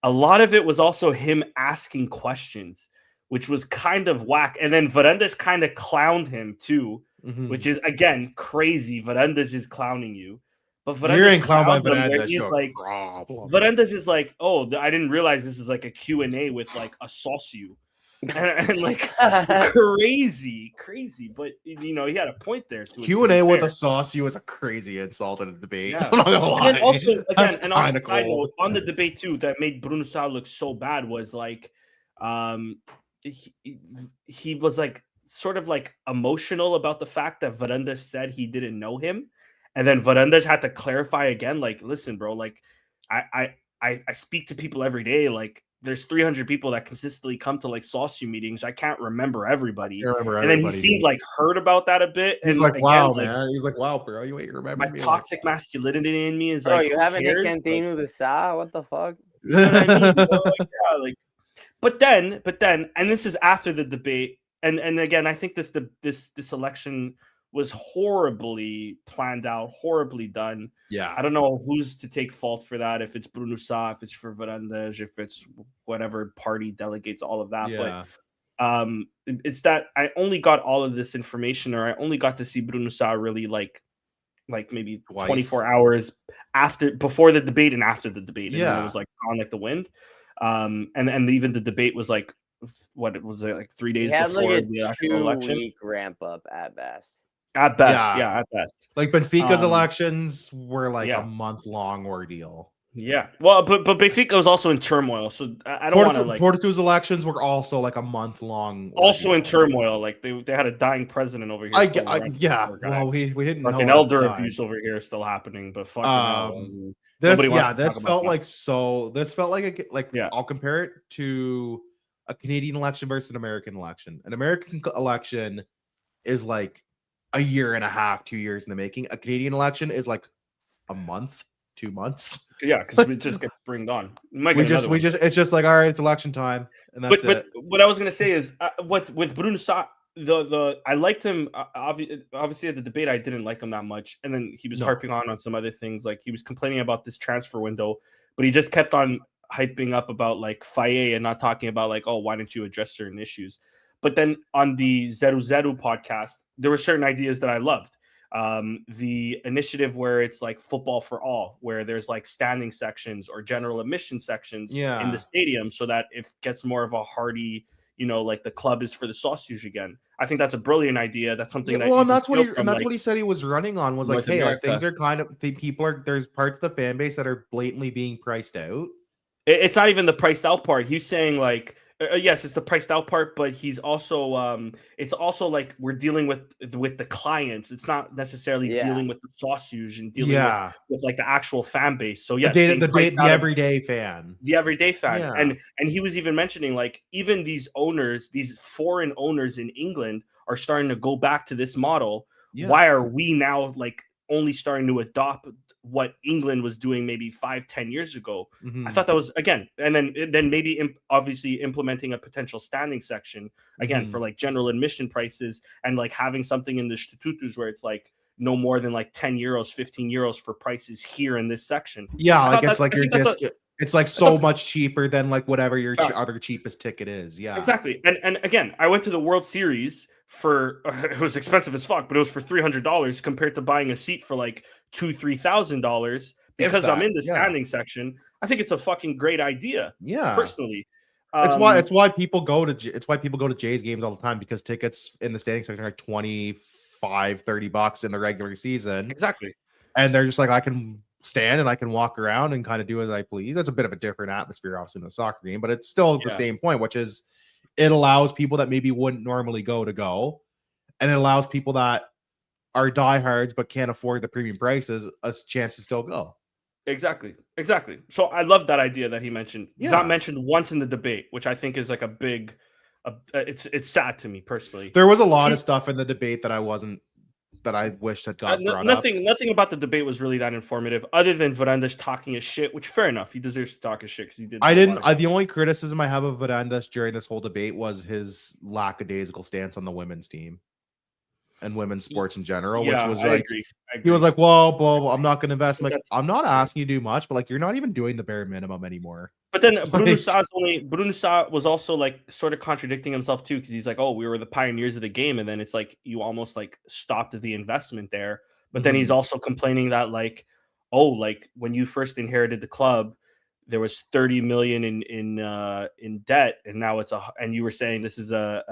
a lot of it was also him asking questions, which was kind of whack. And then Varandas kind of clowned him too, which is, again, crazy. Varandas is clowning you. But Varandas you're in clown by Varandas. He's like, Varandas is like, oh, I didn't realize this is like a Q&A with like a sauce-you. and like crazy, but he had a point there. Q&A with a sauce you was a crazy insult in a debate. Yeah. I'm not gonna lie. And then also, again, cool. On the debate too, that made Bruno Sa look so bad was like, he was like sort of like emotional about the fact that Varandas said he didn't know him, and then Varandas had to clarify again, like, listen, bro, like, I speak to people every day, like. There's 300 people that consistently come to like sauce-you meetings. I can't remember everybody. And then he seemed like hurt about that a bit. He's and like, again, wow, man. He's like, wow, bro, you ain't remember my toxic masculinity in me is bro, like, you haven't hit Cantino the Sa? What the fuck? But then, and this is after the debate, and again, I think this election was horribly planned out, horribly done. Yeah. I don't know who's to take fault for that, if it's Bruno Sa, if it's for Varandas, if it's whatever party delegates, all of that. Yeah. But it's that I only got all of this information, or I only got to see Bruno Sa really like maybe 24 hours before the debate and after the debate. And then it was like gone like the wind. And even the debate was like, what was it, like 3 days before like the actual election? 2-week ramp up at best. At best. Like Benfica's elections were like a month-long ordeal. Yeah. Well, but Benfica was also in turmoil, so I don't want to like. Portuguese elections were also like a month long. Also in turmoil, like they had a dying president over here. Yeah. Well, we didn't know fucking at elder the time. abuse over here is still happening, but fucking hell, I mean, This nobody wants to this talk felt about like so. This felt like Yeah. I'll compare it to a Canadian election versus an American election. An American election is like a year and a half, 2 years in the making. A Canadian election is like a month, 2 months. Yeah, because we just get springed on. It's just like, all right, it's election time, and that's but it. what I was gonna say is with Bruno Sa, I liked him. Obviously, at the debate, I didn't like him that much, and then he was harping on some other things. Like he was complaining about this transfer window, but he just kept on hyping up about like Faye and not talking about like, oh, why didn't you address certain issues? But then on the Zeru Zeru podcast, there were certain ideas that I loved. The initiative where it's like football for all, where there's like standing sections or general admission sections in the stadium, so that it gets more of a hearty, like the club is for the sausage again. I think that's a brilliant idea. That's something that that's what he said he was running on, was like, hey, like, things are kind of there's parts of the fan base that are blatantly being priced out. It's not even the priced out part. He's saying like, yes, it's the priced out part, but he's also it's also like we're dealing with the clients. It's not necessarily dealing with the sausage and dealing with like the actual fan base. So yes, the everyday fan. The everyday fan. Yeah. And he was even mentioning like even these owners, these foreign owners in England are starting to go back to this model. Yeah. Why are we now like only starting to adopt what England was doing maybe 5-10 years ago? Mm-hmm. I thought that was, again, and then maybe obviously implementing a potential standing section again for like general admission prices, and like having something in the statutos where it's like no more than like 10 euros, 15 euros for prices here in this section. Yeah, like it's like it's like so much cheaper than like whatever your other cheapest ticket is. Yeah, exactly. And again, I went to the World Series for it was expensive as fuck, but it was for $300 compared to buying a seat for like $2,000-$3,000 because I'm in the standing section. I think it's a fucking great idea. Yeah, personally, it's why people go to Jays games all the time, because tickets in the standing section are like $25-$30 in the regular season. Exactly, and they're just like, I can stand and I can walk around and kind of do as I please. That's a bit of a different atmosphere, obviously, in a soccer game, but it's still the same point, which is it allows people that maybe wouldn't normally go, and it allows people that are diehards but can't afford the premium prices a chance to still go. Exactly. So I love that idea that he mentioned. Not mentioned once in the debate, which I think is like a big. It's sad to me personally. There was a lot of stuff in the debate that I wished had got brought up. Nothing about the debate was really that informative, other than Varandas talking his shit, which fair enough. He deserves to talk his shit because he did. The only criticism I have of Varandas during this whole debate was his lackadaisical stance on the women's team and women's sports in general, which was I agree. He was like, well, blah, blah, I'm not going to invest. I'm not asking you to do much, but like, you're not even doing the bare minimum anymore. But then Bruno Sa was also like sort of contradicting himself too, because he's like, oh, we were the pioneers of the game, and then it's like you almost like stopped the investment there. But then he's also complaining that like, oh, like when you first inherited the club, there was 30 million in debt, and now and you were saying this is a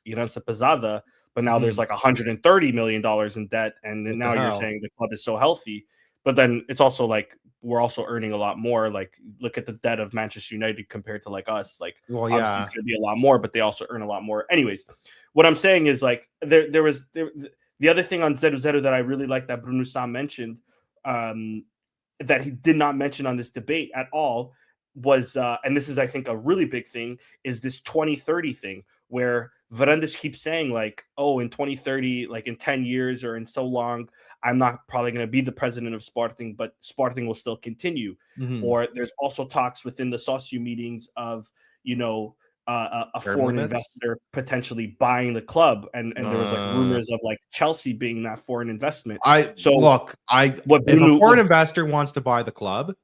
herança pesada, but now there's like $130 million in debt, and now you're saying the club is so healthy. But then it's also like we're also earning a lot more. Like, look at the debt of Manchester United compared to like us. Like, obviously it's going to be a lot more, but they also earn a lot more. Anyways, what I'm saying is like there was the other thing on Zeru Zeru that I really like that Bruno Sa mentioned, that he did not mention on this debate at all, was and this is I think a really big thing, is this 2030 thing where Varandas keeps saying like, oh, in 2030, like in 10 years or in so long, I'm not probably going to be the president of Sporting, but Sporting will still continue. Or there's also talks within the socio meetings of, a foreign investor potentially buying the club. And there was like rumors of like Chelsea being that foreign investment. If a foreign investor wants to buy the club,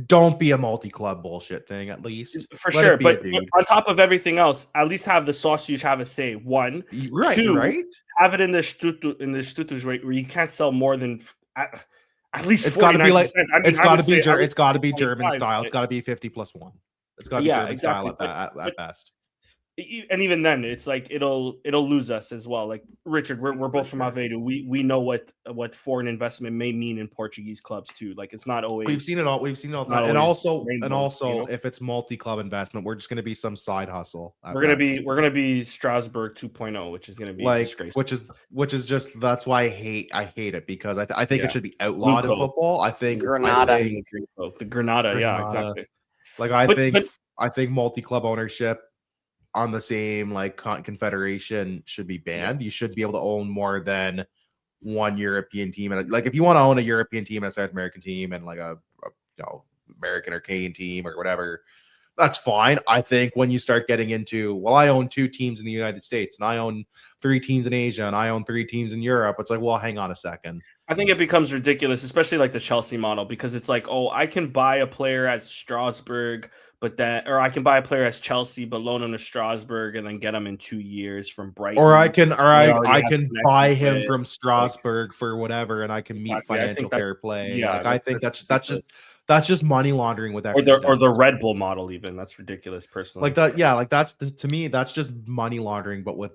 don't be a multi-club bullshit thing, at least. For sure. But on top of everything else, at least have the sausage have a say. One. Two, have it in the Stuttgart rate where you can't sell more than at least 49%. It's got to be like it's got to be German style. It's got to be 50+1. It's got to be German style at best. And even then, it's like it'll lose us as well. Like Richard, we're both from Alvalade. We know what foreign investment may mean in Portuguese clubs too. Like it's not always We've seen it all. We've seen it all. not And always also, rainbows, you know? if it's multi-club investment, we're just going to be some side hustle. at We're gonna best. be Strasbourg 2.0, which is gonna be like, disgraceful. which is just that's why I hate it because I think Yeah. it should be outlawed in Luco. football. I think Granada. I think, The Granada, yeah, Granada. exactly. like I But- think but- I think multi-club ownership on the same like confederation should be banned. You should be able to own more than one European team, and like if you want to own a European team and a South American team and like a American or Canadian team or whatever, that's fine. I think when you start getting into, well, I own 2 teams in the United States and I own 3 teams in Asia and I own 3 teams in Europe, it's like, well, hang on a second. I think it becomes ridiculous, especially like the Chelsea model, because it's like, oh, I can buy a player at Strasbourg, or I can buy a player as Chelsea, but loan him to Strasbourg and then get him in 2 years from Brighton. Or I can already I have can connections buy him with, from Strasbourg for whatever, and I can meet Exactly. I think financial that's- fair play. yeah, Like I think ridiculous. that's just money laundering with or extra the steps. Red Bull model, even that's ridiculous. Personally, Like that, yeah. Like that's to me, that's just money laundering, but with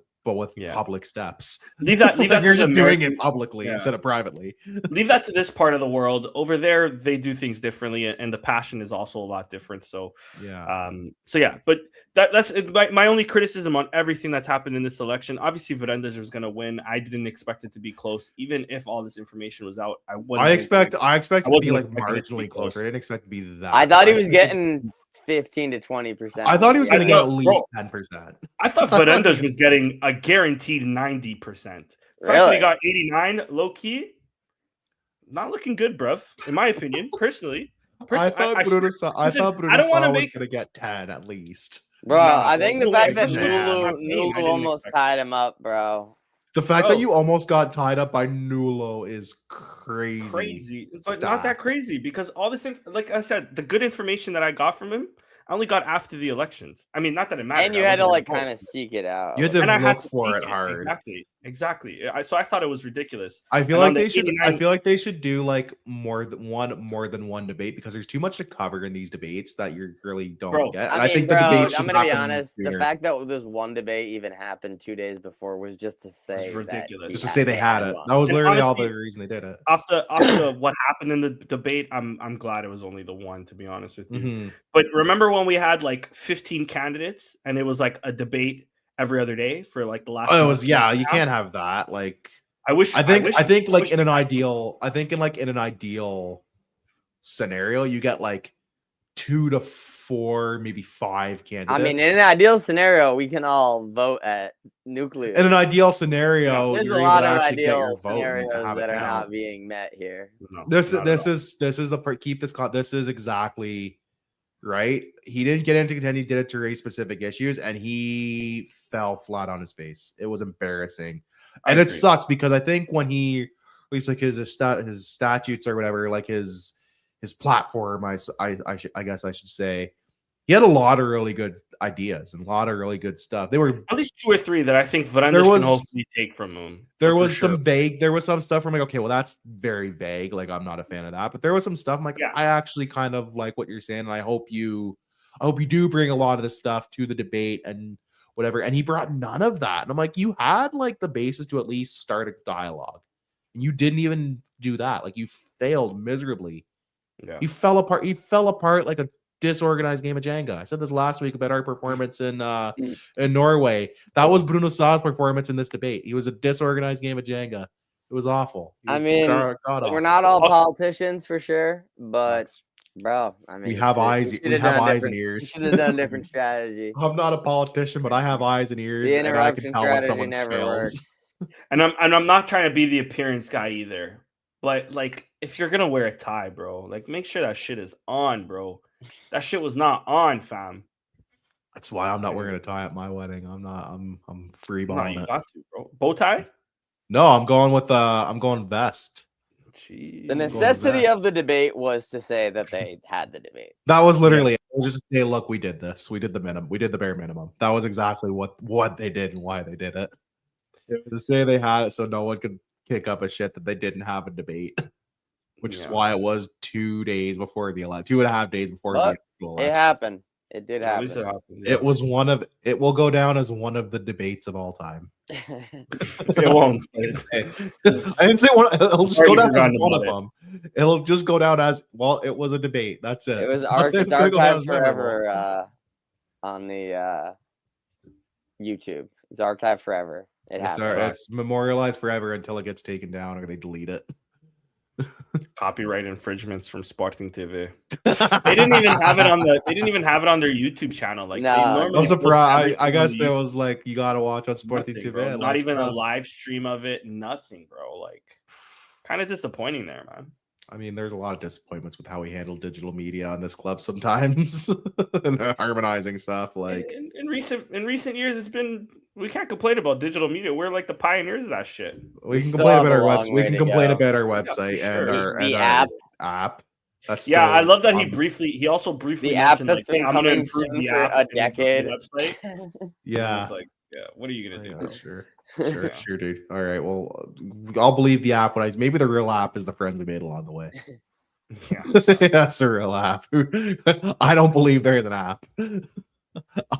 Yeah. public steps. leave that Like, to you're the just doing American- it publicly Yeah. instead of privately. leave that to this part of the world. Over there, they do things differently, and the passion is also a lot different. So, Yeah. but that's my only criticism on everything that's happened in this election. Obviously, Varandas was going to win. I didn't expect it to be close, even if all this information was out. I expect it to be wasn't like expecting it to be marginally close. closer. I didn't expect it to be that. I thought he close. was getting 15 to 20%. I thought he was going to get know, at least bro. 10%. I thought Varandas was getting a guaranteed 90%. Really? He got 89, low key. Not looking good, bruv. In my opinion, personally. I thought Bruno Sa- I listen, thought I Bruno don't wanna Sa was make- going to get 10 at least. Bro, Nah, I think the no fact way. that Nah. Nulu I didn't almost expect tied him up, bro. The fact Bro. that you almost got tied up by Nulo is crazy. But not that stats. crazy, because all this, like I said, the good information that I got from him, I only got after the elections. I mean, not that it mattered. And you I had to wasn't like gonna vote. kind of seek it out. You had to And I had look to for seek it hard. Exactly. So I thought it was ridiculous. I feel And on like the they should. I 89 feel like they should do like more than one debate because there's too much to cover in these debates that you really don't Bro, get. I And mean, I think bro, the debate. I'm gonna be honest. The fact that this one debate even happened 2 days before was just to say ridiculous. that just to say they had it. one. That was And literally all honestly, the reason they did it. After what happened in the debate, I'm glad it was only the one, to be honest with you. Mhm. But remember when we had like 15 candidates and it was like a debate every other day for like the last Oh, it month was and a You half? can't have that. Like I wish I think like wish in an we had- ideal. I think in an ideal scenario, you get like 2 to 4, maybe 5 candidates. I mean, in an ideal scenario, we can all vote at nuclear. in an ideal scenario, There's you're a lot able of to actually get your ideal vote and scenarios have it that are count. not being met here. No, This not at all. is the part. Keep this. This is exactly right. He didn't get into contention. He did it to raise specific issues, and he fell flat on his face. It was embarrassing, I and it agree. sucks because I think when he released like his statutes or whatever, like his platform, I guess I should say, he had a lot of really good ideas and a lot of really good stuff. They were At least 2 or 3 that I think Varandas There was- can hopefully take from him. There for was sure. some vague. There was some stuff. I'm like, okay, well, that's very vague. Like, I'm not a fan of that. But there was some stuff. I'm like, Yeah. I actually kind of like what you're saying, and I hope you do bring a lot of this stuff to the debate and whatever. And he brought none of that. And I'm like, you had like the basis to at least start a dialogue, and you didn't even do that. Like, you failed miserably. Yeah. You fell apart. You fell apart like a disorganized game of Jenga. I said this last week about our performance in Norway. That was Bruno Sa's performance in this debate. He was a disorganized game of Jenga. It was awful. He I was mean, god-awful. We're not all Also- politicians for sure, but bro, I mean, We have eyes. We have eyes and You ears. should have done a different strategy. I'm not a politician, but I have eyes and ears, The and I can interruption tell when strategy someone never fails. works. And I'm not trying to be the appearance guy either. But like, if you're gonna wear a tie, bro, like make sure that shit is on, bro. That shit was not on, fam. That's why I'm not wearing a tie at my wedding. I'm not. I'm free No, balling you it. got to, bro. Bow tie. No, I'm going with I'm going vest. Jeez. The going with necessity that. of the debate was to say that they had the debate. That was literally it. It was just say, look, we did this. We did the minimum. We did the bare minimum. That was exactly what they did and why they did it. It was to say they had it so no one could kick up a shit that they didn't have a debate, which is Yeah. why it was 2 days before the election, 2.5 days before But the actual It election. happened. It did At least it happen. happened. Yeah. It was it will go down as one of the debates of all time. It won't. I didn't say one. It'll just go Already down as forgotten one of about them. It'll just go down as, well, it was a debate. That's it. It was I'm not saying it's gonna go down archived as memorable. forever on the YouTube. It's archived forever. It's memorialized forever until it gets taken down or they delete it. Copyright infringements from Sporting TV. They didn't even have it on their YouTube channel. Like, No, they I'm normally post surprised. I everything on guess the there YouTube. was like, you gotta watch on Sporting Nothing, TV. bro. and Not like even a stuff. live stream of it. Nothing, bro. Like, kind of disappointing there, man. I mean, there's a lot of disappointments with how we handle digital media on this club sometimes, and harmonizing stuff. Like In recent years, it's been, we can't complain about digital media. We're like the pioneers of that shit. we can still complain have about a our long website. We way can to complain go. about our for website sure. and The our app. That's Yeah, I still love that he also briefly The app mentioned, that's like, been I'm gonna coming improve soon the for app a and improve decade. the website. And Yeah. it's like, yeah, what are you gonna do, Yeah, bro? sure, Yeah. sure, dude. All right, well, I'll believe the app when maybe the real app is the friends we made along the way. Yeah. That's the real app. I don't believe there is an app.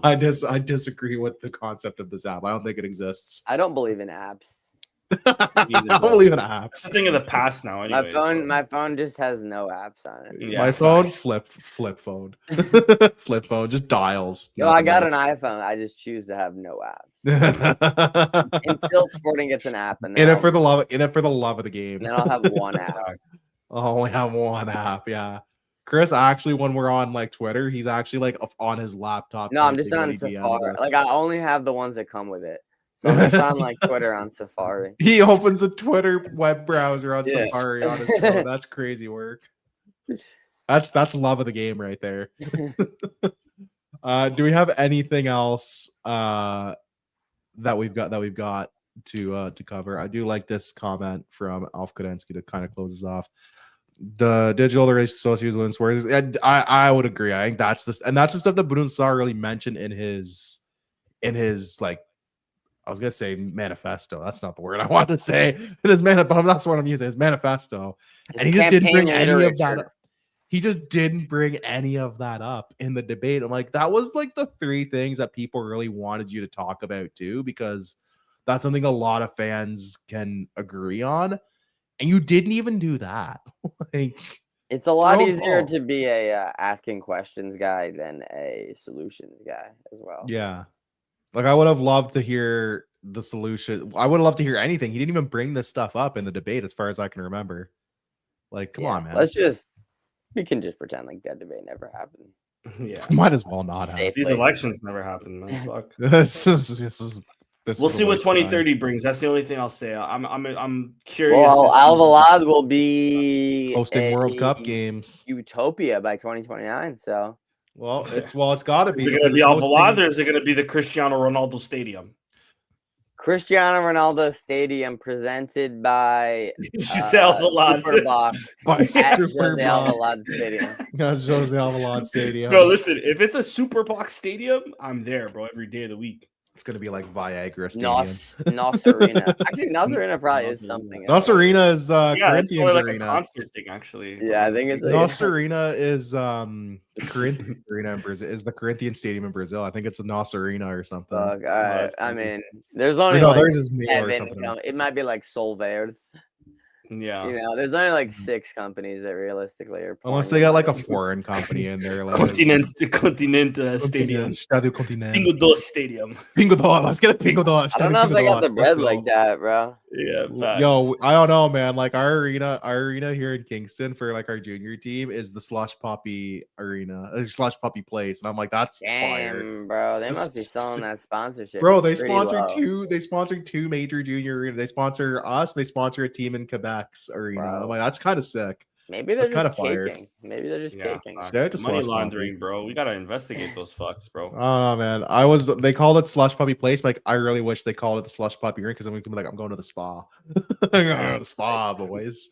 I disagree with the concept of this app. I don't think it exists. I don't believe in apps. I don't believe in apps. It's a thing of the past now. Anyways, My phone just has no apps on it. Yeah, My phone, facts. flip phone, flip phone, just dials. Yo, I got nothing an iPhone. I just choose to have no apps else. until Sporting gets an app, and in then it for the love of the game. then I'll have one app. I'll only have one app. Yeah. Chris, actually, when we're on like Twitter, he's actually like on his laptop. No, I'm just typing on when he DMs Safari. us. Like, I only have the ones that come with it. So I'm just on like Twitter on Safari. He opens a Twitter web browser on Yeah. Safari on his phone. That's crazy work. That's love of the game right there. Do we have anything else that we've got to cover? I do like this comment from Alf Kodensky to kind of close us off. The digital race associates with swears. I would agree. I think that's the stuff that Bodo Sarr really mentioned in his like, I was gonna say manifesto. That's not the word I want to say. It is but that's what I'm using. His manifesto, and he just didn't bring any of that up. He just didn't bring any of that up in the debate. I'm like, that was like the three things that people really wanted you to talk about too, because that's something a lot of fans can agree on, and you didn't even do that. Like, It's a lot throw easier ball. to be a asking questions guy than a solutions guy as well. Yeah. Like, I would have loved to hear the solution. I would have loved to hear anything. He didn't even bring this stuff up in the debate, as far as I can remember. Like, come on, man. We can just pretend like that debate never happened. Yeah. Might as well not Safely. have. These elections never happened, man. Fuck. This is We'll see what waste of time. 2030 brings. That's the only thing I'll say. I'm curious. Well, to see- Alvalade will be hosting World a Cup games. utopia by 2029. So Well, it's got to be. Is it going to be Alvalade or is it going to be the Cristiano Ronaldo Stadium? Cristiano Ronaldo Stadium presented by Giselle Alvalade. Superbox By at Super Jose Bowl. Alvalade Stadium. That's Jose Alvalade Stadium. Bro, listen, if it's a super box stadium, I'm there, bro, every day of the week. It's gonna be like Viagra Stadium. Nos Arena. Actually, Nos Arena probably is something. Nos Arena is Yeah, it's Corinthians probably like Arena. a concert thing, actually. Yeah, I think it's like- Nos Arena is Corinthians Arena in Brazil. Is the Corinthians Stadium in Brazil? I think it's a Nos Arena or something. Fuck, all right. that's I funny. mean, there's only No, like theirs is Mayo or 7 something. It might be like Solverde. Yeah. You know, there's only like 6 companies that realistically are. Unless pouring they got in like a money. foreign company in there, like Continent Stadium. Stadio Continente. Pingo Dos Stadium. Pingo Dó. Let's get a Pingo Dó. I don't know if they got the Let's bread go. like that, bro. Yeah, Yo, I don't know, man. Like our arena here in Kingston for like our junior team is the Slush Puppy Arena, Slush Puppy Place, and I'm like, that's fire, Damn, bro. They must be selling that sponsorship. bro. They pretty sponsored low. two. They sponsored 2 major junior arenas. They sponsor us. They sponsor a team in Quebec's arena. Bro. I'm like, that's kind of sick. Maybe they're That's kinda just fire. caking. Maybe they're just Yeah, caking. fuck. Shout out to Money Slush laundering, Puppy. bro. We gotta investigate those fucks, bro. I don't know, man. They called it Slush Puppy Place. Like, I really wish they called it the Slush Puppy Arena because I'm gonna be like, I'm going to the spa. I'm going to the spa, boys.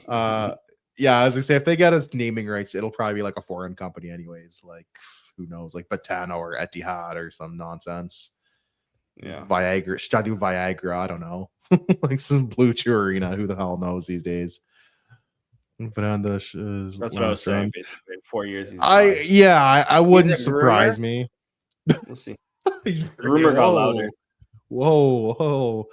Yeah, as I say, if they get us naming rights, it'll probably be like a foreign company, anyways. Like, who knows, like Batano or Etihad or some nonsense. Yeah. Viagra, Stadio Viagra. I don't know, like some Blue Chew Arena. Who the hell knows these days? Fernandes is That's what I was last saying. round. Basically, 4 years. He's I wouldn't a surprise groomer? me. We'll see. He's Rumor got louder. Whoa.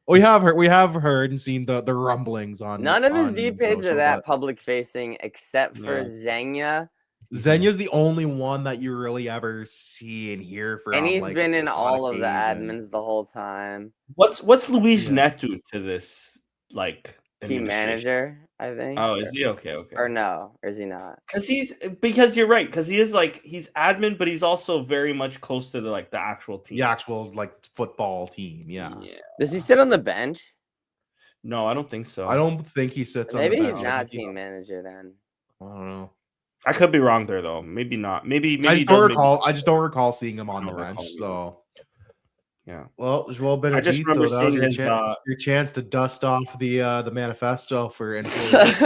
We have heard and seen the rumblings on. None of his on VPs social, are that but public facing except for Yeah. Xenia. Zenya's the only one that you really ever see and hear from. And he's like, been in on all of the occasion. admins the whole time. What's Luis Yeah. Neto to this like Team administration? manager, I think. Oh, is he okay? Or no, or is he not? Because you're right, because he is like he's admin, but he's also very much close to the actual team. The actual football team. Yeah. Does he sit on the bench? No, I don't think so. I don't think he sits Maybe on the he's bench. not team manager then. I don't know. I could be wrong there though. Maybe not. Maybe I he just don't does, recall. I just don't recall seeing him I on the don't bench. recall So yeah. well, Joel I just Benedito, remember that was seeing your his chance to dust off the manifesto for influence.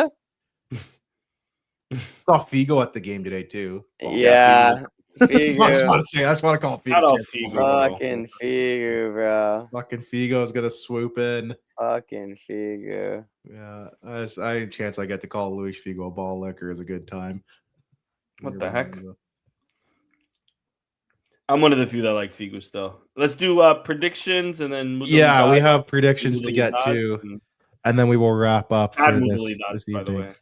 Saw Figo at the game today too. Yeah. I just Figu. want to say, I just want to call Shout out Figo. Figo, bro. Fucking Figu, bro. Fucking Figo is gonna swoop in. Fucking Figu. Yeah, any chance I get to call Luis Figo a ball licker is a good time. What the heck? I'm one of the few that like Figu still. Let's do predictions and then Yeah, we have predictions to get to, and and then we will wrap up for Mudalidas, this by the evening. way.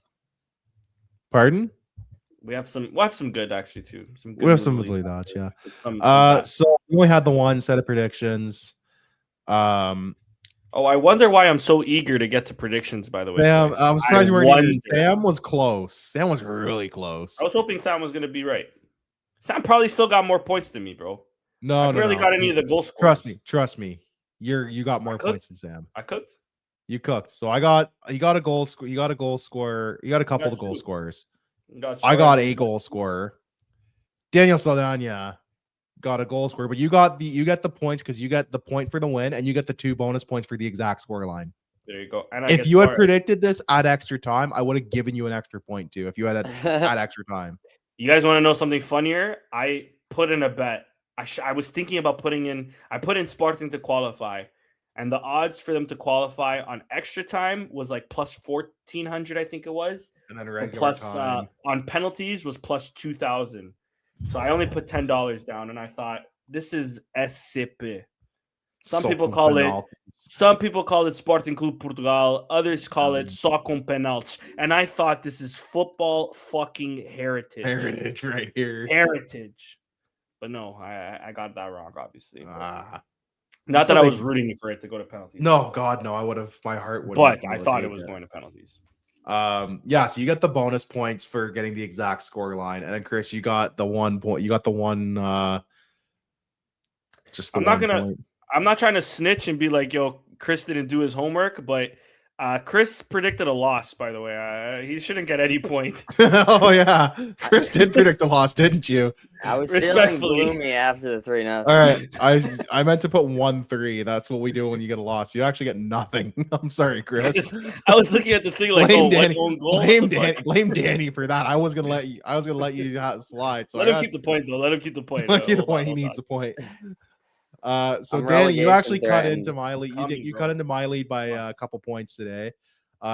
Pardon? We have some good actually too. We have some Mudalidas, yeah. Some bad. So we only had the one set of predictions. Oh, I wonder why I'm so eager to get to predictions. By the way, Sam, boys. I'm surprised you weren't wonder. eager. Sam was close. Sam was really close. I was hoping Sam was gonna be right. Sam probably still got more points than me, bro. No, I barely got any of the goal scores. Trust me. You got more points than Sam. I cooked. You cooked. So you got a goal score. You got a goal scorer. You got a couple of goal scorers. I got a goal scorer. Daniel Saldana got a goal scorer, but you get the points because you get the point for the win and you get the 2 bonus points for the exact score line. There you go. And if you had predicted this at extra time, I would have given you an extra point too. If you had at extra time. You guys want to know something funnier? I put in a bet. I was thinking about I put in Spartan to qualify, and the odds for them to qualify on extra time was like plus 1,400, I think it was. And then regular plus time. On penalties was plus 2,000. So I only put $10 down, and I thought this is SCP. Some people call it Sporting Clube Portugal. Others call it Só com Penaltis. And I thought this is football fucking heritage. Heritage right here. Heritage. But no, I got that wrong, obviously. Ah. Not that I was rooting for it to go to penalties. No, God, no. I would have. My heart would. But I thought it was going to penalties. Yeah. So you get the bonus points for getting the exact score line, and then Chris, you got the 1 point. You got the one. Just the point. I'm not trying to snitch and be like, yo, Chris didn't do his homework, but Chris predicted a loss, by the way. He shouldn't get any point. Oh, yeah. Chris did predict a loss, didn't you? I was feeling gloomy after the 3-0. All right. I meant to put 1-3. That's what we do when you get a loss. You actually get nothing. I'm sorry, Chris. I was looking at the thing like, blame Danny for that. I was gonna let you slide. So let him keep the point, though. Let him keep the point. Let him keep the point. He needs the point. So Danny, you actually cut into my lead. You cut into my lead by a couple points today.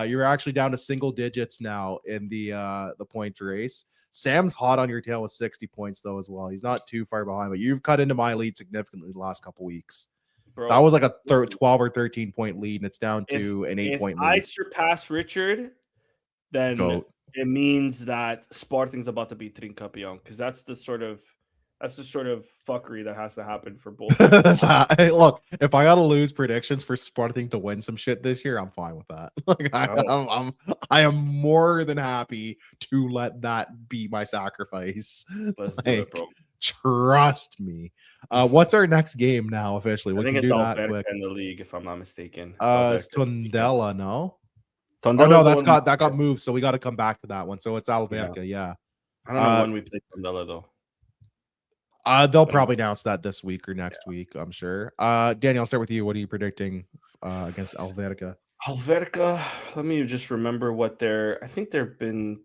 You're actually down to single digits now in the points race. Sam's hot on your tail with 60 points though as well. He's not too far behind, but you've cut into my lead significantly the last couple weeks. Bro, that was like a 12 or 13 point lead, and it's down to an 8-point lead. If I surpass Richard, then it means that Sporting's about to be Trincampeão, because that's the sort of fuckery that has to happen for both. Look, if I gotta lose predictions for Sporting to win some shit this year, I'm fine with that. Like I am more than happy to let that be my sacrifice. Let's do it, bro. Trust me. What's our next game now officially? I think it's Alvalade in the league, if I'm not mistaken. It's Tondela, no? Tondela, no, that got moved, so we got to come back to that one. So it's Alvalade, yeah. I don't know when we play Tondela though. They'll probably announce that this week or next week, I'm sure. Daniel, I'll start with you. What are you predicting against Alverca? Alverca, let me just remember what I think they've been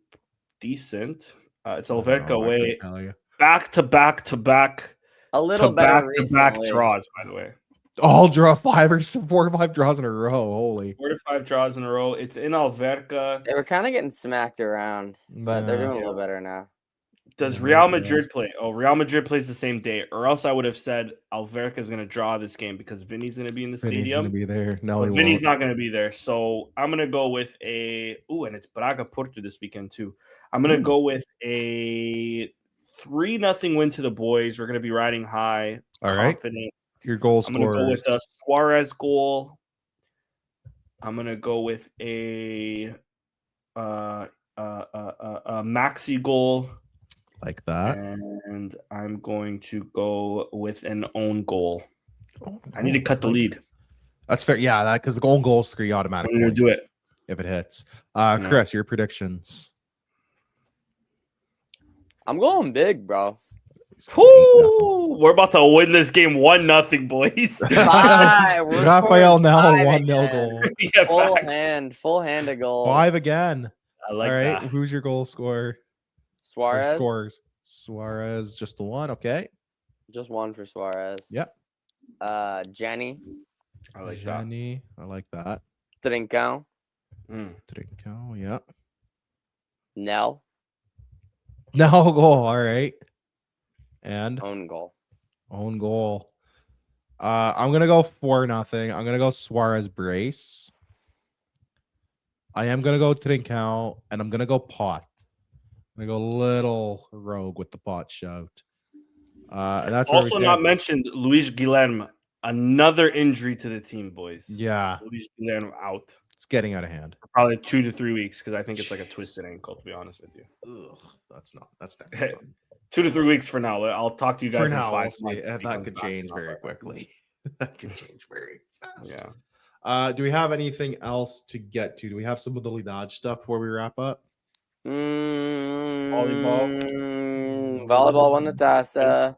decent. It's Alverca away. Back to back. A little better back draws, by the way. All draw 4 or 5 draws in a row. Holy. 4 to 5 draws in a row. It's in Alverca. They were kind of getting smacked around, but they're doing a little better now. Does Yeah, Real Madrid play? Oh, Real Madrid plays the same day, or else I would have said Alverca is going to draw this game because Vinny's going to be in the Vinny's stadium. gonna be there. No, But he Vinny's won't. not going to be there, so I'm going to go with a. And it's Braga Porto this weekend too. I'm going to go with a 3-0 win to the boys. We're going to be riding high, All right. confident. Your goal I'm going to go scorers. with a Suarez goal. I'm going to go with a Maxi goal. Like that. And I'm going to go with an own goal. Oh, I need to cut the lead. That's fair. Yeah, that because the goal's 3 I'm automatic. going to do it. If it hits. Chris, your predictions. I'm going big, bro. Woo! We're about to win this game 1-0, boys. We're Raphael scoring now 5 1-0 again. goal. Yeah, Full hand of goals. 5 again. I like All right. that. Who's your goal scorer? Suarez. Scores. Suarez, just the one. Okay. Just one for Suarez. Yep. Jenny. I like Jenny. I like that. Trincão. that. Trincão. Yep. Nell. No goal. All right. And Own goal. own goal. I'm gonna go 4-0. I'm gonna go Suarez brace. I am gonna go Trincão, and I'm gonna go pot. I'm gonna go little rogue with the pot shout. And that's where we Also stand. not mentioned, Luis Guilherme. Another injury to the team, boys. Yeah, Luis Guilherme out. it's getting out of hand. For probably 2 to 3 weeks because I think it's like a twisted ankle, to be honest with you. Ugh, that's not fun. 2 to 3 weeks for now. I'll talk to you guys For in now, 5 we'll see. months if That he comes could back. change very quickly. That could change very fast. Yeah. Do we have anything else to get to? Do we have some Modalidad stuff before we wrap up? Volleyball won the Taça.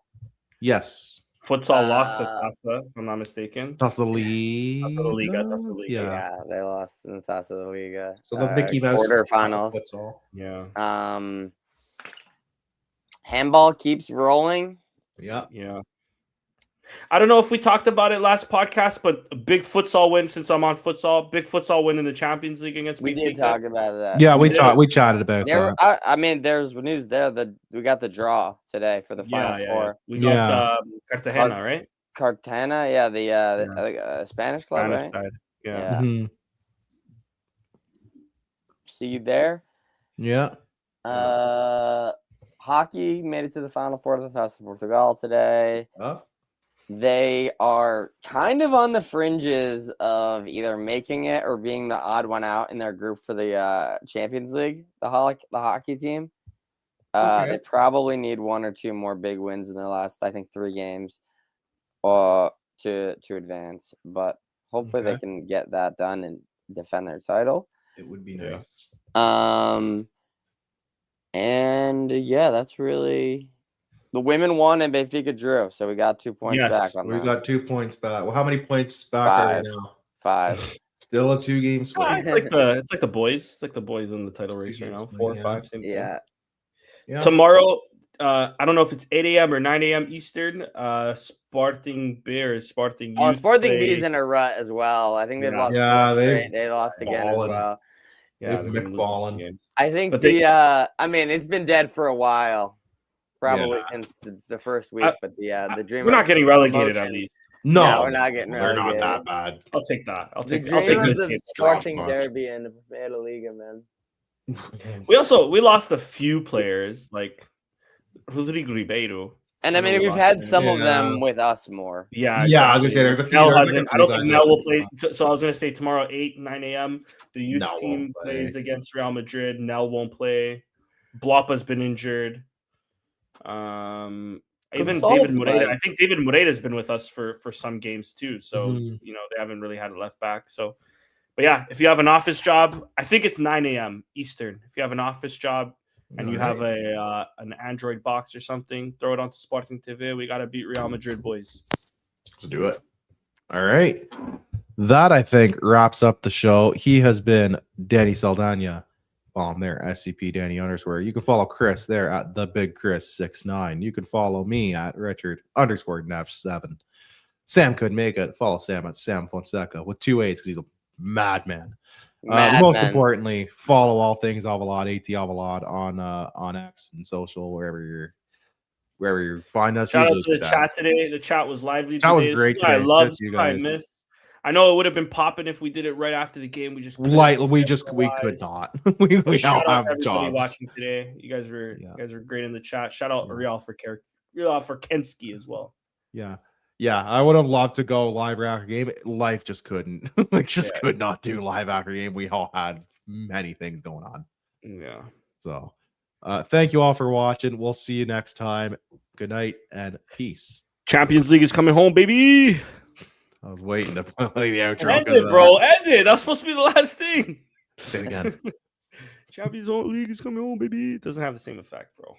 Yes. Futsal lost to Taça, if I'm not mistaken. That's the league. Taça de Liga, Taça de Liga. Yeah. Yeah, they lost in the Taça de Liga. So the Mickey Mouse quarterfinals. Futsal. Yeah. Handball keeps rolling. Yeah. Yeah. I don't know if we talked about it last podcast, but a big futsal win since I'm on futsal. Big futsal win in the Champions League against We did Benfica. talk about that. Yeah, we did. we chatted about There, that. I mean, there's news there that we got the draw today for the final four. We got Cartagena, right? Cartagena, yeah, the Spanish club, Spanish right? side. Yeah. Yeah. Mhm. See you there. Yeah. Hockey made it to the final four of the Taça de Portugal today. Oh. They are kind of on the fringes of either making it or being the odd one out in their group for the Champions League, the hockey team. Okay. They probably need 1 or 2 more big wins in their last, I think, 3 games to advance. But hopefully they can get that done and defend their title. It would be Yeah. nice. And yeah, that's really the women won and Benfica drew, so we got 2 points back on We that. got 2 points back. Well, how many points back are 5. we now? 5. Still a 2-game swing. It's like the boys. It's like the boys in the title race right now. 4 or Yeah. 5. Same thing. Yeah. Yeah. Tomorrow, I don't know if it's 8 a.m. or 9 a.m. Eastern. Sporting Bears, Sporting. Oh, Youth Sporting play- B's in a rut as well. I think they've Yeah. lost. Yeah, 4 they've straight. They lost again as fallen. well. Yeah, They've they've been been losing some fallen. games. I think But they- I mean, it's been dead for a while, probably Yeah. since the first week. But the dream. We're not getting relegated at promotion- least. No, Yeah, we're not getting they're not relegated. that bad. I'll take that. I'll The take dream the of the taste. Sporting much. Derby in the Primera Liga, man. We lost a few players like Rodrigo Ribeiro. And I mean, We we've lost had him. some of Yeah. them with us more. Yeah, Yeah, I was gonna say there's a few. Nell there's like hasn't. a I don't few think guys Nell that- will play. So I was gonna say tomorrow 8, 9 a.m. The youth Nell team won't play. plays against Real Madrid. Nell won't play. Blopa's been injured. Even Gonzalez David Moreira. might. I think David Moreira has been with us for some games too. So Mhm. they haven't really had it left back. So, but yeah, if you have an office job, I think it's 9 a.m. Eastern. If you have an office job and you have an Android box or something, throw it onto Sporting TV. We gotta beat Real Madrid, boys. Let's do it. All right. That I think wraps up the show. He has been Danny Saldana. Follow him there, SCP Danny _. You can follow Chris there at the Big Chris 69. You can follow me at Richard _Neff7. Sam could make it. Follow Sam at Sam Fonseca with 2 A's because he's a madman. Madman. Most importantly, follow all things Alvalade, AT Alvalade on X and social, wherever you find us. Shout out Usually to the chat today. The chat was lively That was today. great This is what I today. love. Thank you, This is what I guys. missed. I know it would have been popping if we did it right after the game. We just couldn't. we could not. we Shout all out to have everybody jobs. watching today. You guys were great in the chat. Shout out Real for Kensky as well. Yeah, I would have loved to go live after game. Life just couldn't. Could not do live after game. We all had many things going on. Yeah. So, thank you all for watching. We'll see you next time. Good night and peace. Champions League is coming home, baby. I was waiting to play the outro. End it, bro. End it. That was supposed to be the last thing. Say it again. Champions League is coming home, baby. It doesn't have the same effect, bro.